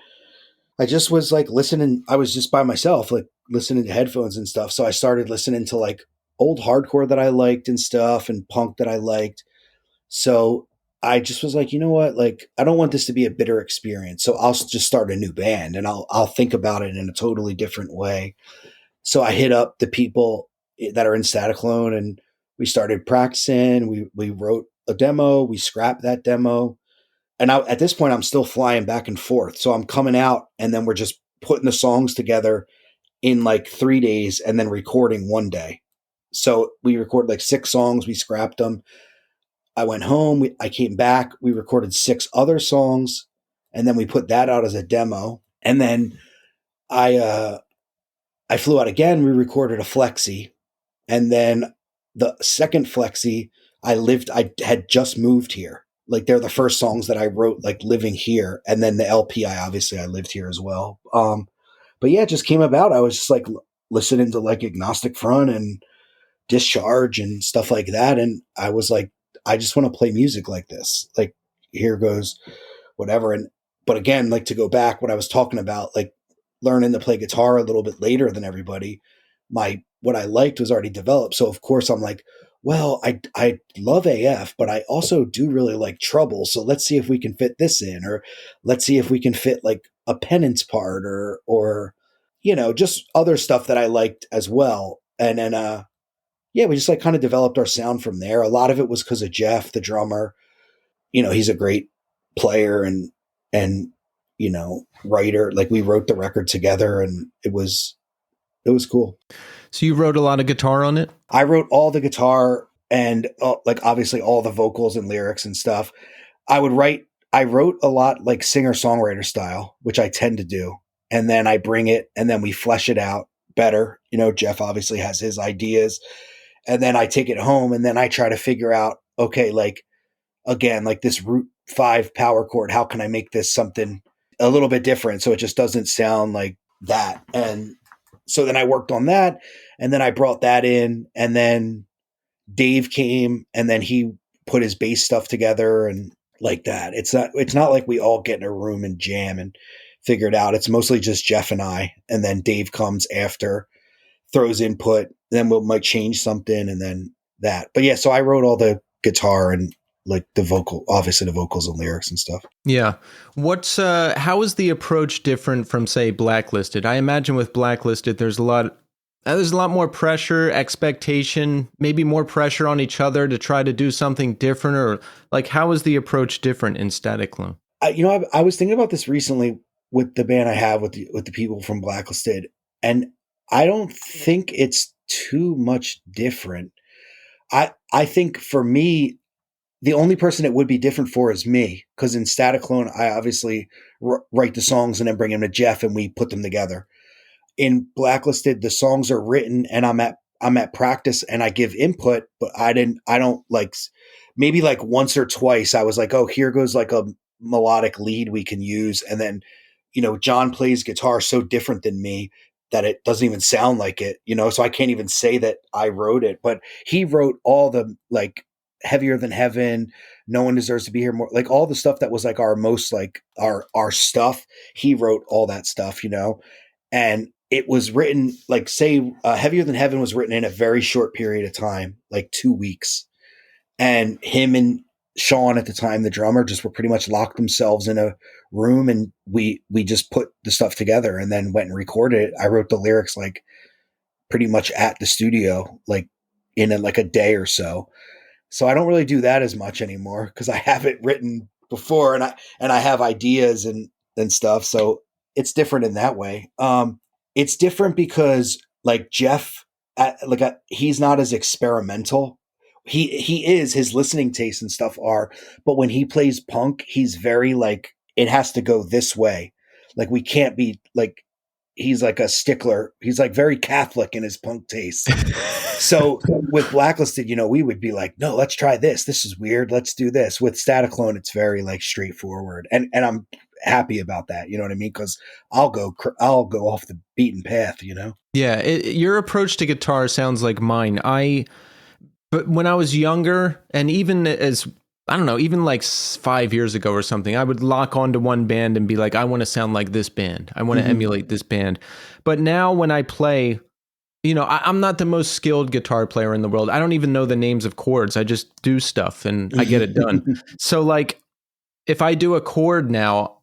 I just was like listening. I was just by myself, like listening to headphones and stuff. So I started listening to like old hardcore that I liked and stuff, and punk that I liked. So I just was like, you know what? Like, I don't want this to be a bitter experience. So I'll just start a new band, and I'll think about it in a totally different way. So I hit up the people that are in Staticlone, and we started practicing. We wrote a demo. We scrapped that demo. And at this point, I'm still flying back and forth. So I'm coming out, and then we're just putting the songs together in like 3 days, and then recording one day. So we recorded like 6 songs. We scrapped them. I went home. I came back. We recorded 6 other songs, and then we put that out as a demo. And then I flew out again. We recorded a flexi, and then the second flexi, I had just moved here. Like, they're the first songs that I wrote, like living here. And then the LP, I lived here as well. But yeah, it just came about. I was just like listening to like Agnostic Front and Discharge and stuff like that. And I was like, I just want to play music like this. Like, here goes whatever. But again, like to go back, what I was talking about, like learning to play guitar a little bit later than everybody, what I liked was already developed. So of course I'm like, well, I love AF, but I also do really like treble. So let's see if we can fit this in, or let's see if we can fit like a penance part, or just other stuff that I liked as well. And then yeah, we just like kind of developed our sound from there. A lot of it was because of Jeff, the drummer. He's a great player and writer. Like we wrote the record together, and it was cool. So you wrote a lot of guitar on it? I wrote all the guitar and like obviously all the vocals and lyrics and stuff. I wrote a lot like singer-songwriter style, which I tend to do. And then I bring it and then we flesh it out better. Jeff obviously has his ideas. And then I take it home and then I try to figure out, okay, like again, like this root 5 power chord, how can I make this something a little bit different so it just doesn't sound like that? And so then I worked on that, and then I brought that in, and then Dave came, and then he put his bass stuff together and like that. It's not like we all get in a room and jam and figure it out. It's mostly just Jeff and I, and then Dave comes after, throws input, then we might change something, and then that. But yeah, so I wrote all the guitar and like obviously the vocals and lyrics and stuff. Yeah. How is the approach different from, say, Blacklisted? I imagine with Blacklisted, there's a lot more pressure, expectation, maybe more pressure on each other to try to do something different, or like, how is the approach different in Staticlone? I was thinking about this recently with the band I have with the people from Blacklisted, and I don't think it's too much different. I think for me, the only person it would be different for is me, because in Staticlone, I obviously write the songs and then bring them to Jeff and we put them together. In Blacklisted, the songs are written and I'm at practice and I give input, but I don't like, maybe like once or twice I was like, oh, here goes like a melodic lead we can use. And then, John plays guitar so different than me that it doesn't even sound like it, so I can't even say that I wrote it, but he wrote all the like Heavier Than Heaven, No One Deserves to Be Here More, like all the stuff that was like our most like our stuff. He wrote all that stuff, and it was written like, say, Heavier Than Heaven was written in a very short period of time, like 2 weeks. And him and Sean at the time, the drummer, just were pretty much locked themselves in a room, and we just put the stuff together and then went and recorded it. I wrote the lyrics like pretty much at the studio, like in like a day or so. So I don't really do that as much anymore because I have it written before and I have ideas and stuff. So it's different in that way. It's different because like Jeff, he's not as experimental. He is, his listening tastes and stuff are, but when he plays punk, he's very like, it has to go this way. Like we can't be like, he's like a stickler. He's like very Catholic in his punk taste. So with Blacklisted, we would be like, no, let's try this. This is weird. Let's do this. With Staticlone, it's very like straightforward. And I'm happy about that. You know what I mean? Because I'll go off the beaten path, Yeah. Your approach to guitar sounds like mine. But when I was younger, and even I don't know, even like 5 years ago or something, I would lock onto one band and be like, I want to sound like this band. I want to emulate this band. But now when I play, I'm not the most skilled guitar player in the world. I don't even know the names of chords. I just do stuff and I get it done. So like, if I do a chord now,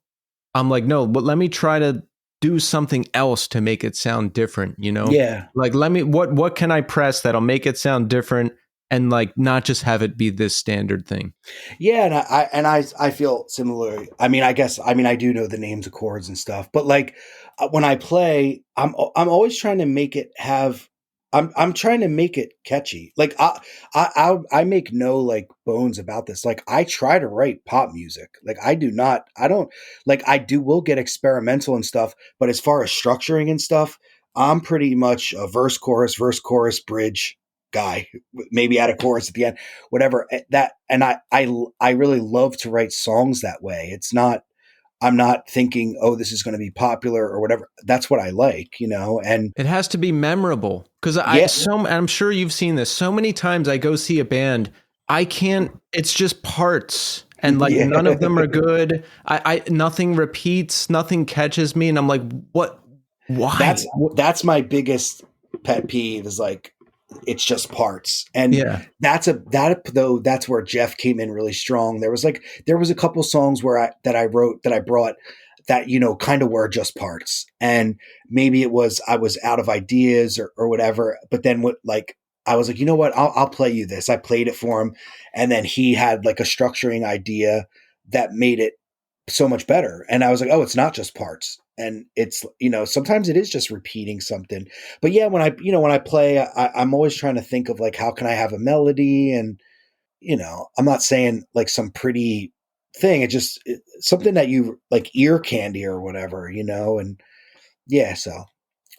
I'm like, no, but let me try to do something else to make it sound different, Yeah. Like, what can I press that'll make it sound different? And like not just have it be this standard thing. Yeah, and I feel similarly. I mean, I do know the names of chords and stuff, but like when I play, I'm always trying to make it have. I'm trying to make it catchy. Like I make no like bones about this. Like I try to write pop music. Like I don't like will get experimental and stuff, but as far as structuring and stuff, I'm pretty much a verse chorus bridge guy, maybe add a chorus at the end, whatever that. And I really love to write songs that way. It's not, I'm not thinking, oh, this is going to be popular or whatever. That's what I like, and it has to be memorable. Cause I'm sure you've seen this so many times. I go see a band, it's just parts and like Yeah. none of them are good. I nothing repeats, nothing catches me, and I'm like, what? Why? That's my biggest pet peeve is like it's just parts. And Yeah. that's where Jeff came in really strong. There was a couple songs where I brought that, kind of were just parts. And maybe it was I was out of ideas or whatever, but then I was like, you know what? I'll play you this. I played it for him, and then he had like a structuring idea that made it so much better. And I was like, oh, it's not just parts. And it's, sometimes it is just repeating something. But yeah, when I play, I'm always trying to think of like, how can I have a melody? And, I'm not saying like some pretty thing. Something that you like ear candy or whatever, and yeah, so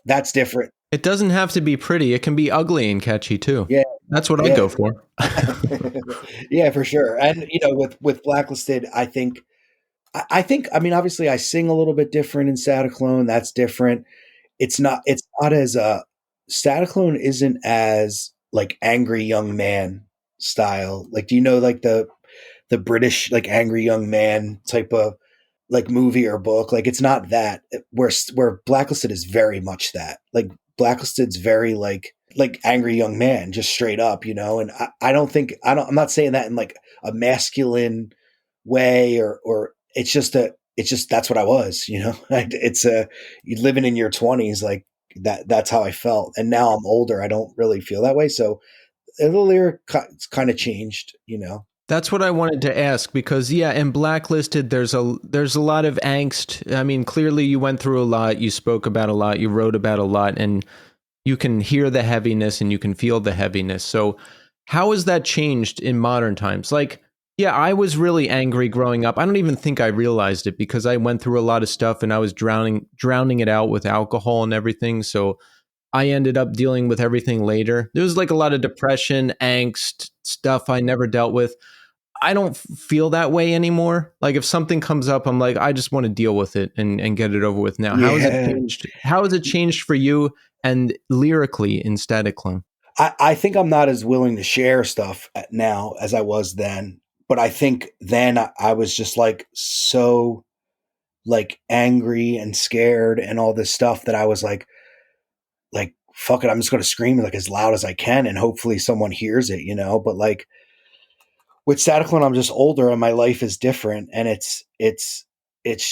that's different. It doesn't have to be pretty. It can be ugly and catchy too. Yeah. That's what I Yeah. go for. Yeah, for sure. And, with Blacklisted, I mean, obviously I sing a little bit different in Staticlone. That's different. It's not as Staticlone isn't as like angry young man style. Like, do you know like the British like angry young man type of like movie or book? Like, it's not that. Where Blacklisted is very much that. Like, Blacklisted's very like angry young man, just straight up, and I'm not saying that in like a masculine way or it's just that's what I was, it's you living in your 20s, like that's how I felt. And now I'm older, I don't really feel that way. So the lyric kind of changed. That's what I wanted to ask because yeah, in Blacklisted there's a lot of angst. I mean, clearly you went through a lot, you spoke about a lot, you wrote about a lot, and you can hear the heaviness and you can feel the heaviness. So how has that changed in modern times? Like, yeah, I was really angry growing up. I don't even think I realized it because I went through a lot of stuff and I was drowning it out with alcohol and everything. So I ended up dealing with everything later. There was like a lot of depression, angst, stuff I never dealt with. I don't feel that way anymore. Like if something comes up, I'm like, I just want to deal with it and get it over with now. How has it Yeah. changed? How has it changed for you and lyrically in Staticlone? I think I'm not as willing to share stuff now as I was then, but I think then I was just like so like angry and scared and all this stuff that I was like fuck it, I'm just going to scream like as loud as I can and hopefully someone hears it. But like with Staticlone, I'm just older and my life is different, and it's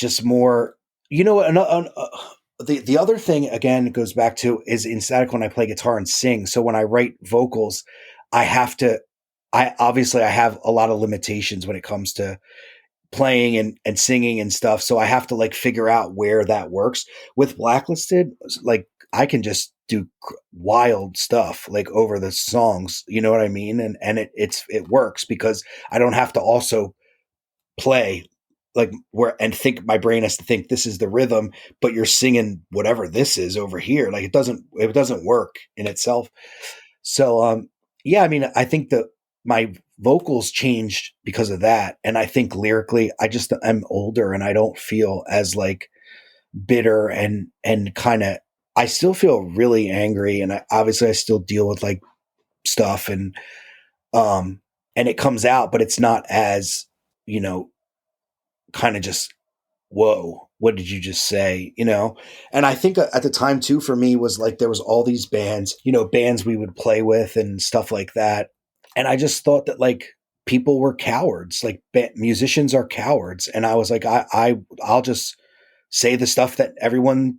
just more. The other thing again goes back to is in Staticlone I play guitar and sing, so when I write vocals, I have to. I obviously I have a lot of limitations when it comes to playing and singing and stuff. So I have to like figure out where that works. With Blacklisted, like I can just do wild stuff like over the songs, you know what I mean? And it works because I don't have to also play like where and think my brain has to think this is the rhythm, but you're singing whatever this is over here. Like it doesn't work in itself. So yeah, I mean, I think that my vocals changed because of that. And I think lyrically, I'm older and I don't feel as like bitter and kind of, I still feel really angry. And obviously I still deal with like stuff um, and it comes out, but it's not as, you know, kind of just, whoa, what did you just say? And I think at the time too, for me was like, there was all these bands we would play with and stuff like that. And I just thought that like people were cowards, like musicians are cowards. And I was like, I'll just say the stuff that everyone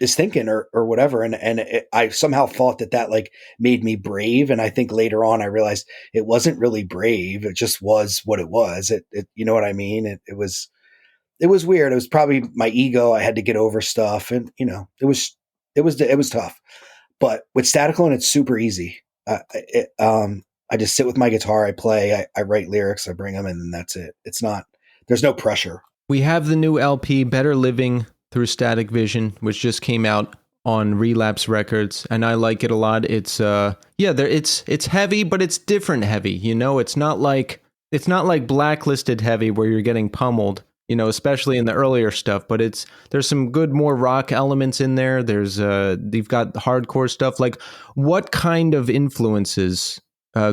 is thinking or whatever. I somehow thought that like made me brave. And I think later on I realized it wasn't really brave. It just was what it was. You know what I mean? It was weird. It was probably my ego. I had to get over stuff, and it was tough. But with Staticlone, it's super easy. I just sit with my guitar, I play, I write lyrics, I bring them, and then that's it. It's not. There's no pressure. We have the new LP, Better Living Through Static Vision, which just came out on Relapse Records, and I like it a lot. It's it's heavy, but it's different heavy. It's not like Blacklisted heavy where you're getting pummeled. Especially in the earlier stuff, but there's some good more rock elements in there. You've got hardcore stuff. Like, what kind of influences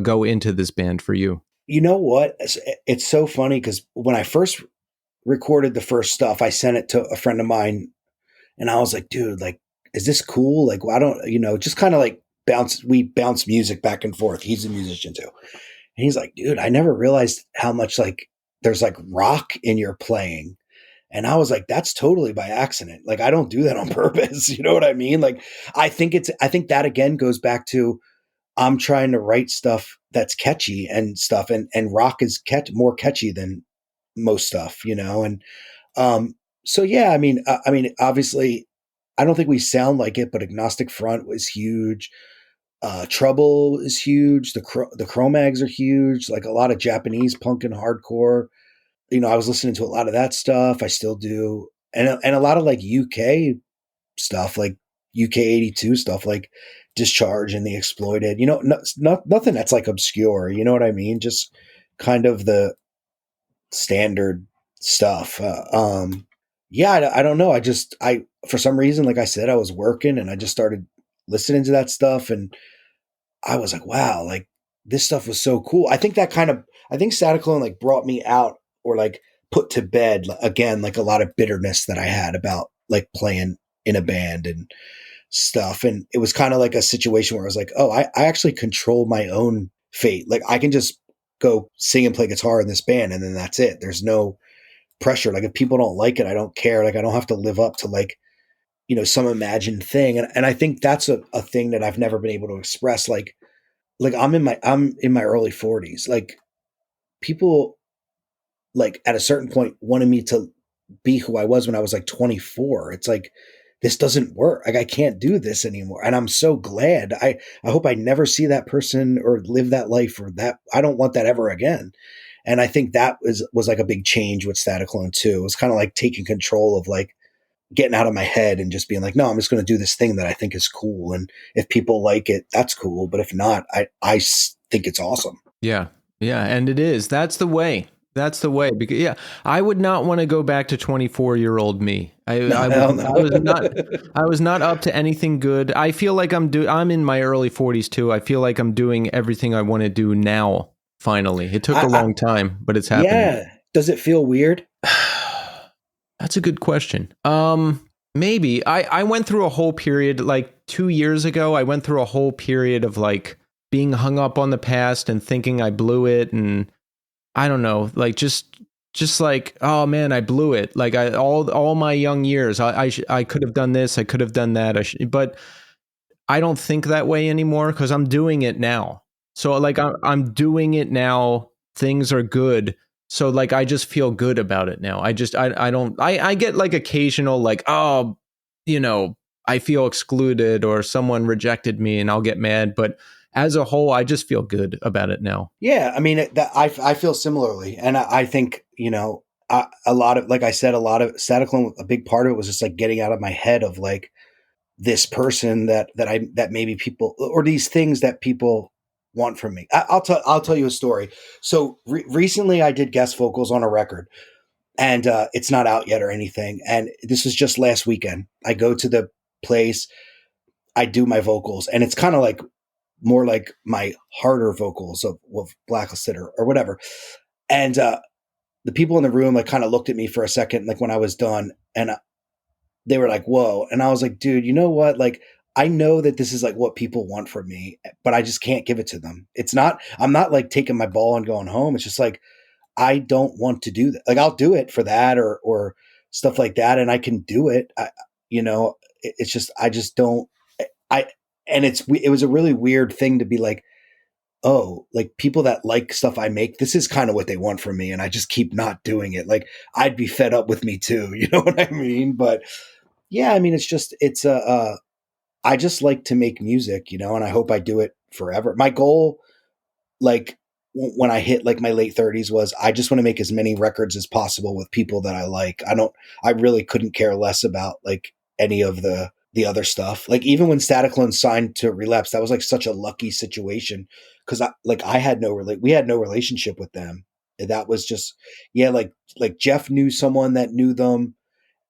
go into this band for you? You know what? It's so funny because when I first recorded the first stuff, I sent it to a friend of mine, and I was like, dude, like, is this cool? Like, why don't just kind of like we bounce music back and forth. He's a musician too. And he's like, dude, I never realized how much like there's like rock in your playing. And I was like, that's totally by accident. Like, I don't do that on purpose. You know what I mean? Like, I think that again goes back to I'm trying to write stuff that's catchy and stuff. And rock is more catchy than most stuff, And, um, so yeah, I mean, obviously I don't think we sound like it, but Agnostic Front was huge. Trouble is huge. The Cro-Mags are huge. Like a lot of Japanese punk and hardcore. I was listening to a lot of that stuff. I still do, and a lot of like UK stuff, like UK 82 stuff, like Discharge and The Exploited. Nothing that's like obscure. You know what I mean? Just kind of the standard stuff. Yeah, I don't know. I for some reason, like I said, I was working and I just started listening to that stuff and I was like, wow, like this stuff was so cool. I think Staticlone like brought me out or like put to bed again, like a lot of bitterness that I had about like playing in a band and stuff. And it was kind of like a situation where I was like, oh, I actually control my own fate. Like I can just go sing and play guitar in this band and then that's it. There's no pressure. Like if people don't like it, I don't care. Like I don't have to live up to like, some imagined thing. And I think that's a thing that I've never been able to express. Like I'm in my early 40s. Like people like at a certain point wanted me to be who I was when I was like 24. It's like this doesn't work. Like I can't do this anymore. And I'm so glad. I hope I never see that person or live that life or that I don't want that ever again. And I think that was like a big change with Staticlone too. It was kind of like taking control of like getting out of my head and just being like, no, I'm just going to do this thing that I think is cool. And if people like it, that's cool. But if not, think it's awesome. Yeah. Yeah. And it is. That's the way. That's the way. Because yeah, I would not want to go back to 24-year-old me. I was not up to anything good. I feel like I'm in my early 40s too. I feel like I'm doing everything I want to do now. Finally, it took a long time, but it's happening. Yeah. Does it feel weird? That's a good question. Maybe I went through a whole period like 2 years ago. I went through a whole period of like being hung up on the past and thinking I blew it. And I don't know, like just like, oh man, I blew it. Like all my young years, I could have done this. I could have done that. But I don't think that way anymore because I'm doing it now. So like I'm doing it now. Things are good. So like I just feel good about it now. I get like occasional like, oh, I feel excluded or someone rejected me and I'll get mad. But as a whole, I just feel good about it now. Yeah, I mean, I feel similarly, and I think a lot of like I said, a lot of Staticlone. A big part of it was just like getting out of my head of like this person that maybe people or these things that people want from me. I'll tell you a story. So recently, I did guest vocals on a record, and it's not out yet or anything. And this was just last weekend. I go to the place, I do my vocals, and it's kind of like more like my harder vocals of Blacklisted or whatever. And the people in the room like kind of looked at me for a second, like when I was done, and they were like, "Whoa!" And I was like, "Dude, you know what? Like, I know that this is like what people want from me, but I just can't give it to them. It's not. I'm not like taking my ball and going home. It's just like I don't want to do that. Like, I'll do it for that or stuff like that, and I can do it. It's just I just don't. I and it was a really weird thing to be like, oh, like people that like stuff I make, this is kind of what they want from me. And I just keep not doing it. Like I'd be fed up with me too. You know what I mean? But yeah, I mean, I just like to make music, and I hope I do it forever. My goal, like when I hit like my late 30s was I just want to make as many records as possible with people that I like. I really couldn't care less about like any of the other stuff. Like even when Staticlone signed to Relapse, that was like such a lucky situation because we had no relationship with them. That was just yeah, like Jeff knew someone that knew them,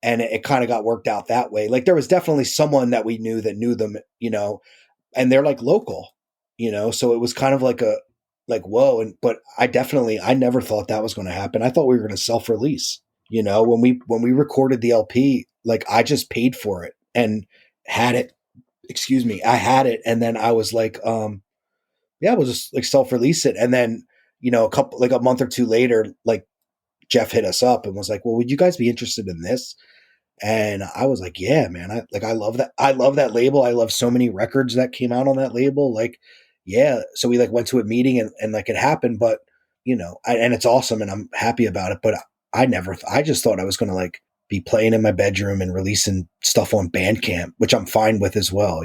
and it kind of got worked out that way. Like there was definitely someone that we knew that knew them, and they're like local, so it was kind of like like, whoa. But I never thought that was going to happen. I thought we were going to self-release, when we recorded the LP, like I just paid for it and had it, excuse me, I had it. And then I was like, yeah, we'll just like self-release it. And then, a month or two later, like Jeff hit us up and was like, well, would you guys be interested in this? And I was like, yeah, man, I love that. I love that label. I love so many records that came out on that label. Like, yeah. So we like went to a meeting and like it happened, but and it's awesome and I'm happy about it. But I just thought I was going to like be playing in my bedroom and releasing stuff on Bandcamp, which I'm fine with as well.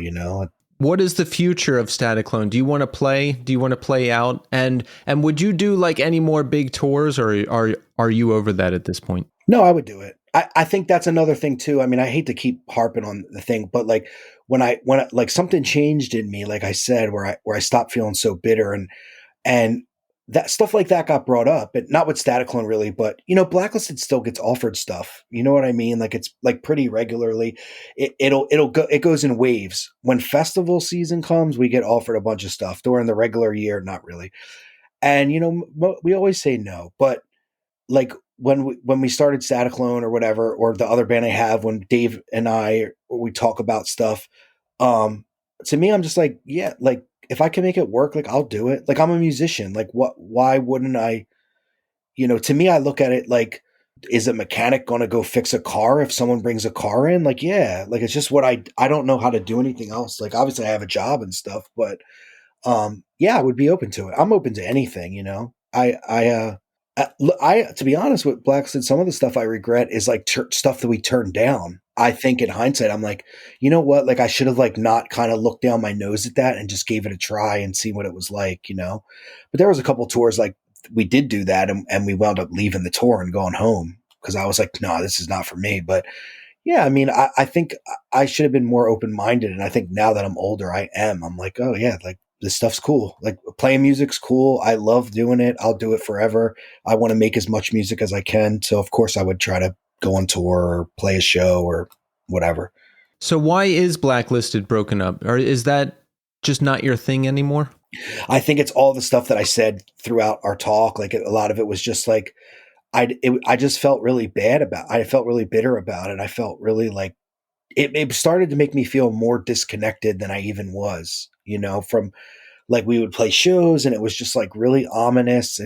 What is the future of Staticlone? Do you want to play? Do you want to play out? And would you do like any more big tours, or are you over that at this point? No, I would do it. I think that's another thing too. I mean, I hate to keep harping on the thing, but like when I like something changed in me, like I said, where I stopped feeling so bitter and that stuff like that got brought up, but not with Staticlone really, but Blacklisted still gets offered stuff. You know what I mean? Like it's like pretty regularly. It goes in waves. When festival season comes, we get offered a bunch of stuff. During the regular year, not really. And we always say no, but like when we started Staticlone or whatever, or the other band I have, when Dave and we talk about stuff, to me, I'm just like, yeah, like if I can make it work, like I'll do it. Like I'm a musician. Like why wouldn't I, to me, I look at it like, is a mechanic going to go fix a car if someone brings a car in? Like, yeah, like it's just what I don't know how to do anything else. Like obviously I have a job and stuff, but yeah, I would be open to it. I'm open to anything, to be honest with Blacklisted, some of the stuff I regret is like stuff that we turned down. I think in hindsight, I'm like, you know what? Like I should have like not kind of looked down my nose at that and just gave it a try and see what it was like, But there was a couple tours like we did do that and we wound up leaving the tour and going home because I was like, no, this is not for me. But yeah, I mean, I think I should have been more open-minded. And I think now that I'm older, I am. I'm like, oh yeah, like this stuff's cool. Like playing music's cool. I love doing it. I'll do it forever. I want to make as much music as I can. So of course I would try to go on tour or play a show or whatever. So why is Blacklisted broken up? Or is that just not your thing anymore? I think it's all the stuff that I said throughout our talk. Like a lot of it was just like, I just felt really bad I felt really bitter about it. I felt really like it started to make me feel more disconnected than I even was, from like we would play shows and it was just like really ominous.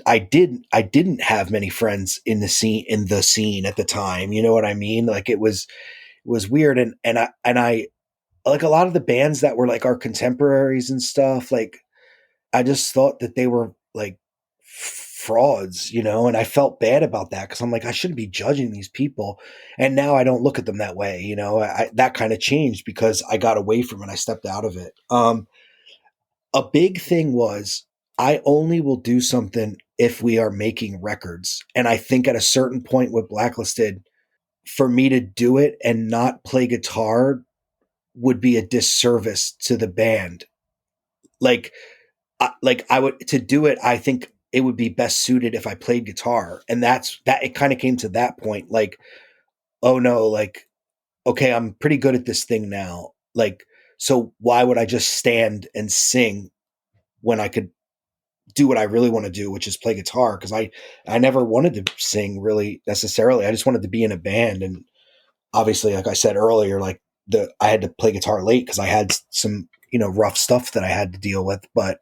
I didn't have many friends in the scene at the time. You know what I mean? Like it was weird. And I like a lot of the bands that were like our contemporaries and stuff. Like I just thought that they were like frauds, and I felt bad about that because I'm like, I shouldn't be judging these people. And now I don't look at them that way. That kind of changed because I got away from it. I stepped out of it. A big thing was I only will do something if we are making records. And I think at a certain point with Blacklisted, for me to do it and not play guitar would be a disservice to the band. Like I would to do it. I think it would be best suited if I played guitar. And that it kind of came to that point. Like, oh no, like, okay, I'm pretty good at this thing now. Like, so why would I just stand and sing when I could do what I really want to do, which is play guitar? Cause I never wanted to sing really necessarily. I just wanted to be in a band. And obviously, like I said earlier, like I had to play guitar late cause I had some, rough stuff that I had to deal with, but,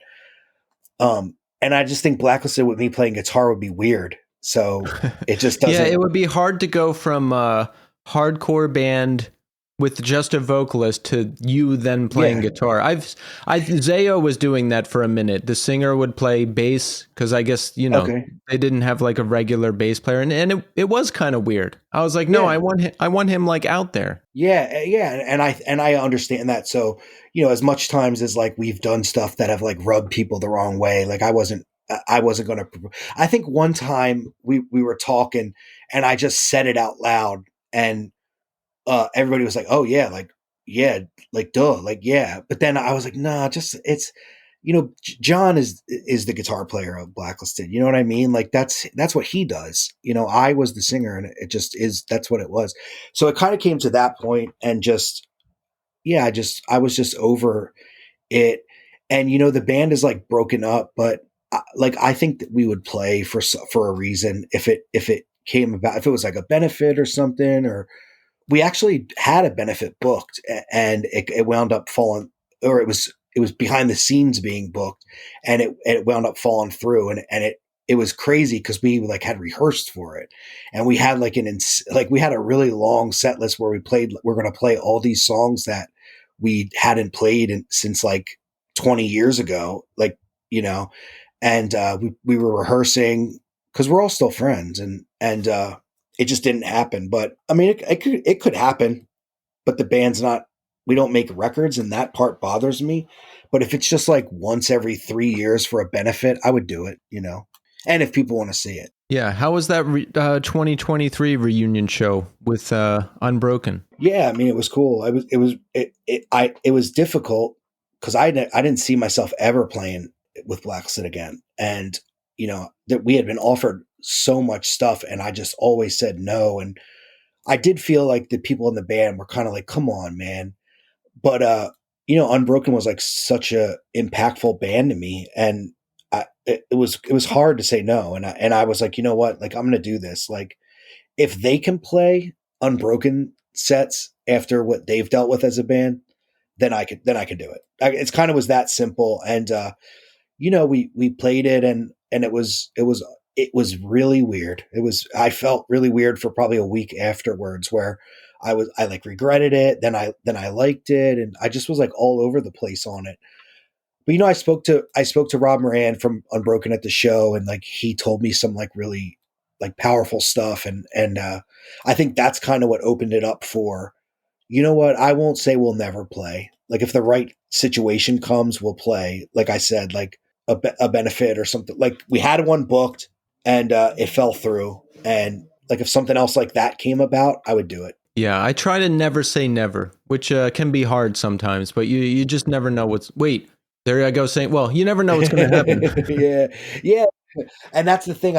and I just think Blacklisted with me playing guitar would be weird. So it just doesn't. Yeah, it would be hard to go from a hardcore band with just a vocalist to you then playing guitar. Zayo was doing that for a minute. The singer would play bass because I guess, they didn't have like a regular bass player. And it was kind of weird. I was like, no, I want him like out there. Yeah. Yeah. And I understand that. So, as much times as like we've done stuff that have like rubbed people the wrong way, like I wasn't going to, I think one time we were talking and I just said it out loud and everybody was like, oh yeah, like duh, like, yeah. But then I was like, nah, just it's, John is the guitar player of Blacklisted. You know what I mean? Like that's what he does. I was the singer and it just is, that's what it was. So it kind of came to that point and just, yeah, I was just over it. And the band is like broken up, but like I think that we would play for a reason if it came about, if it was like a benefit or something, or we actually had a benefit booked, and it wound up falling, or it was behind the scenes being booked, and it wound up falling through, and it was crazy because we like had rehearsed for it, and we had like we had a really long set list where we're going to play all these songs that we hadn't played since like 20 years ago, like, and we were rehearsing because we're all still friends, and it just didn't happen. But I mean, it could happen, but the band's not. We don't make records, and that part bothers me. But if it's just like once every 3 years for a benefit, I would do it. And if people want to see it. Yeah, how was that 2023 reunion show with Unbroken? Yeah, I mean, it was cool. It was difficult because I didn't see myself ever playing with Blacklisted again, and that we had been offered so much stuff, and I just always said no. And I did feel like the people in the band were kind of like, "Come on, man!" But Unbroken was like such a impactful band to me, and it was hard to say no. And I was like, you know what? Like, I'm going to do this. Like, if they can play Unbroken sets after what they've dealt with as a band, then I could do it. It's kind of was that simple. And we played it, and it was really weird. I felt really weird for probably a week afterwards, where I like regretted it. Then I liked it, and I just was like all over the place on it. But I spoke to Rob Moran from Unbroken at the show, and like he told me some like really like powerful stuff, and I think that's kind of what opened it up for, what, I won't say we'll never play. Like if the right situation comes, we'll play. Like I said, like a benefit or something. Like we had one booked, and it fell through. And like if something else like that came about, I would do it. Yeah, I try to never say never, which can be hard sometimes, but you just never know what's. Wait, there I go saying, well, you never know what's going to happen. Yeah, yeah. And that's the thing.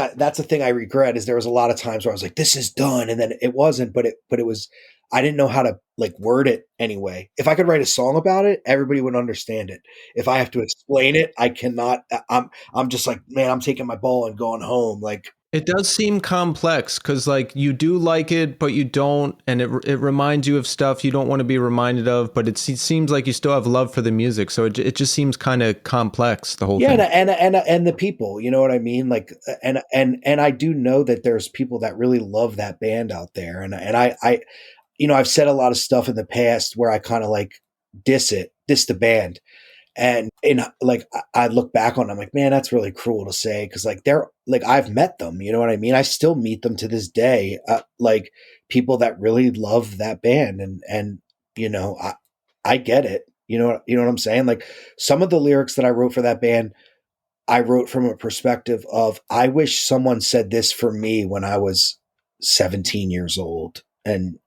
I regret is there was a lot of times where I was like, "This is done," and then it wasn't. But it was. I didn't know how to like word it anyway. If I could write a song about it, everybody would understand it. If I have to explain it, I cannot. I'm just like, man, I'm taking my ball and going home. Like, It does seem complex because, like, you do like it, but you don't, and it reminds you of stuff you don't want to be reminded of. But it seems like you still have love for the music, so it just seems kind of complex, the whole yeah, thing. and the people, you know what I mean? Like, and I do know that there's people that really love that band out there, and I I've said a lot of stuff in the past where I kind of like diss the band. And in like I look back on it, I'm like, man, that's really cruel to say, because like they're like, I've met them, you know what I mean? I still meet them to this day, like people that really love that band, and I get it. You know what I'm saying? Like some of the lyrics that I wrote for that band, I wrote from a perspective of, I wish someone said this for me when I was 17 years old, and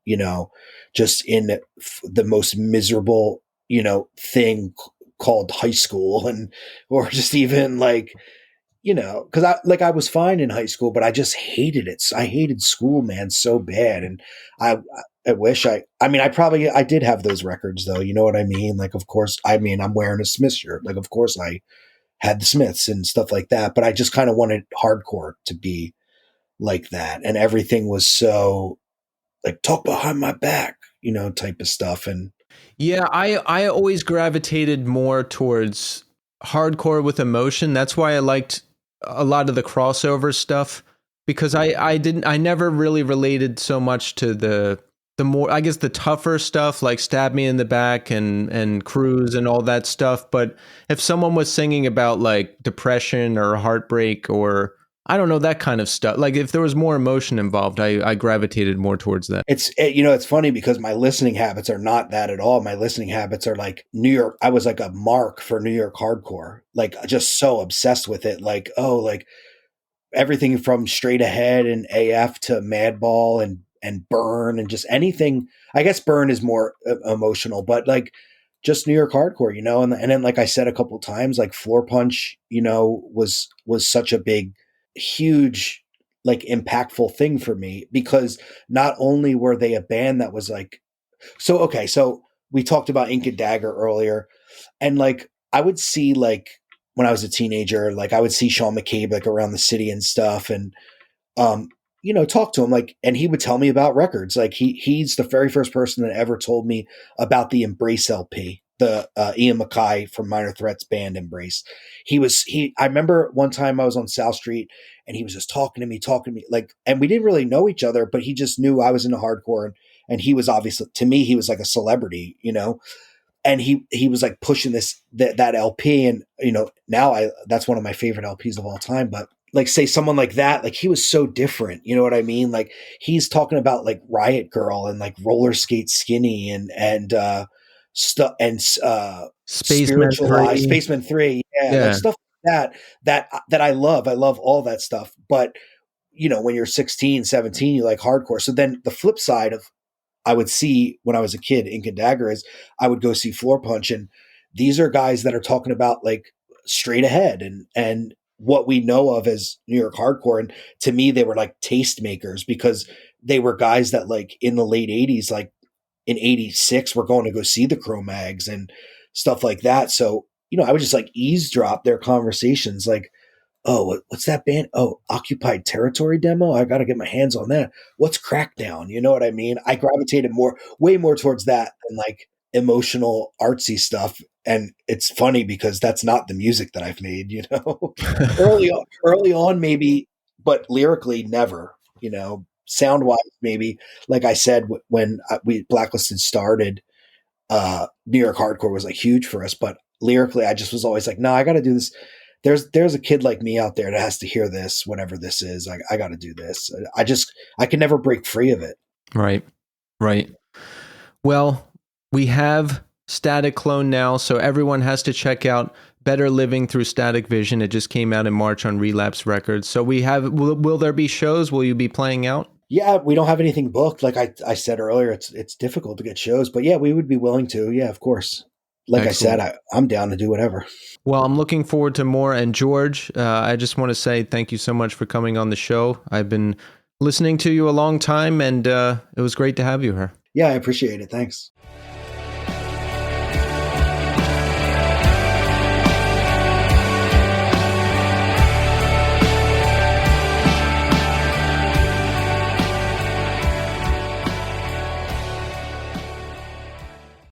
just in the most miserable thing called high school, and or just even like because I was fine in high school, but I just hated it. I hated school, man, so bad. And I I wish I did have those records though. You know what I mean? Like, of course, I mean, I'm wearing a Smith shirt. Like, of course I had the Smiths and stuff like that, but I just kind of wanted hardcore to be like that. And everything was so like talk behind my back, type of stuff. And Yeah, I always gravitated more towards hardcore with emotion. That's why I liked a lot of the crossover stuff, because I never really related so much to the more, I guess, the tougher stuff like Stab Me in the Back and Cruise and all that stuff. But if someone was singing about like depression or heartbreak or I don't know, that kind of stuff, like if there was more emotion involved, I gravitated more towards that. it's funny because my listening habits are not that at all. My listening habits are like New York. I was like a mark for New York hardcore, like just so obsessed with it. Like, oh, like everything from Straight Ahead and AF to Madball and Burn, and just anything. I guess Burn is more emotional, but like just New York hardcore, and then like I said a couple of times, like Floor Punch, was such a big, huge, like impactful thing for me, because not only were they a band that was like, so okay, so we talked about Ink and Dagger earlier, and like I would see like when I was a teenager, like I would see Sean McCabe like around the city and stuff, and um, talk to him like, and he would tell me about records. Like he's the very first person that ever told me about the Embrace LP, the Ian MacKaye from Minor Threat's band Embrace. I remember one time I was on South Street and he was just talking to me like, and we didn't really know each other, but he just knew I was into hardcore, and he was obviously, to me, he was like a celebrity, and he was like pushing that LP, and now that's one of my favorite LPs of all time. But like, say someone like that, like he was so different, you know what I mean? Like he's talking about like Riot Girl and like Roller Skate Skinny and stuff, and Spaceman Spiritualized 3. Spaceman 3, yeah, like Yeah. stuff like that I love all that stuff. But when you're 16, 17, you like hardcore. So then the flip side of I would see when I was a kid, Ink and Dagger, is I would go see Floor Punch, and these are guys that are talking about like straight ahead and what we know of as New York hardcore. And to me, they were like tastemakers, because they were guys that like in the late 80s, like in 86, were going to go see the Cro-Mags and stuff like that. So, I would just like eavesdrop their conversations, like, oh, what's that band? Oh, Occupied Territory demo. I got to get my hands on that. What's Crackdown? You know what I mean? I gravitated way more towards that than like emotional artsy stuff. And it's funny because that's not the music that I've made, early on, maybe, but lyrically never, sound wise, maybe. Like I said, when we Blacklisted started, New York hardcore was like huge for us, but lyrically, I just was always like, no, I got to do this. There's a kid like me out there that has to hear this, whatever this is. I got to do this. I can never break free of it. Right. Well, we have Staticlone now, so everyone has to check out Better Living Through Static Vision. It just came out in March on Relapse Records. So will there be shows? Will you be playing out? Yeah, we don't have anything booked. Like I said earlier, it's difficult to get shows, but yeah, we would be willing to. Yeah, of course. Like Excellent. I said, I'm down to do whatever. Well, I'm looking forward to more. And George, I just want to say thank you so much for coming on the show. I've been listening to you a long time, and it was great to have you here. Yeah, I appreciate it. Thanks.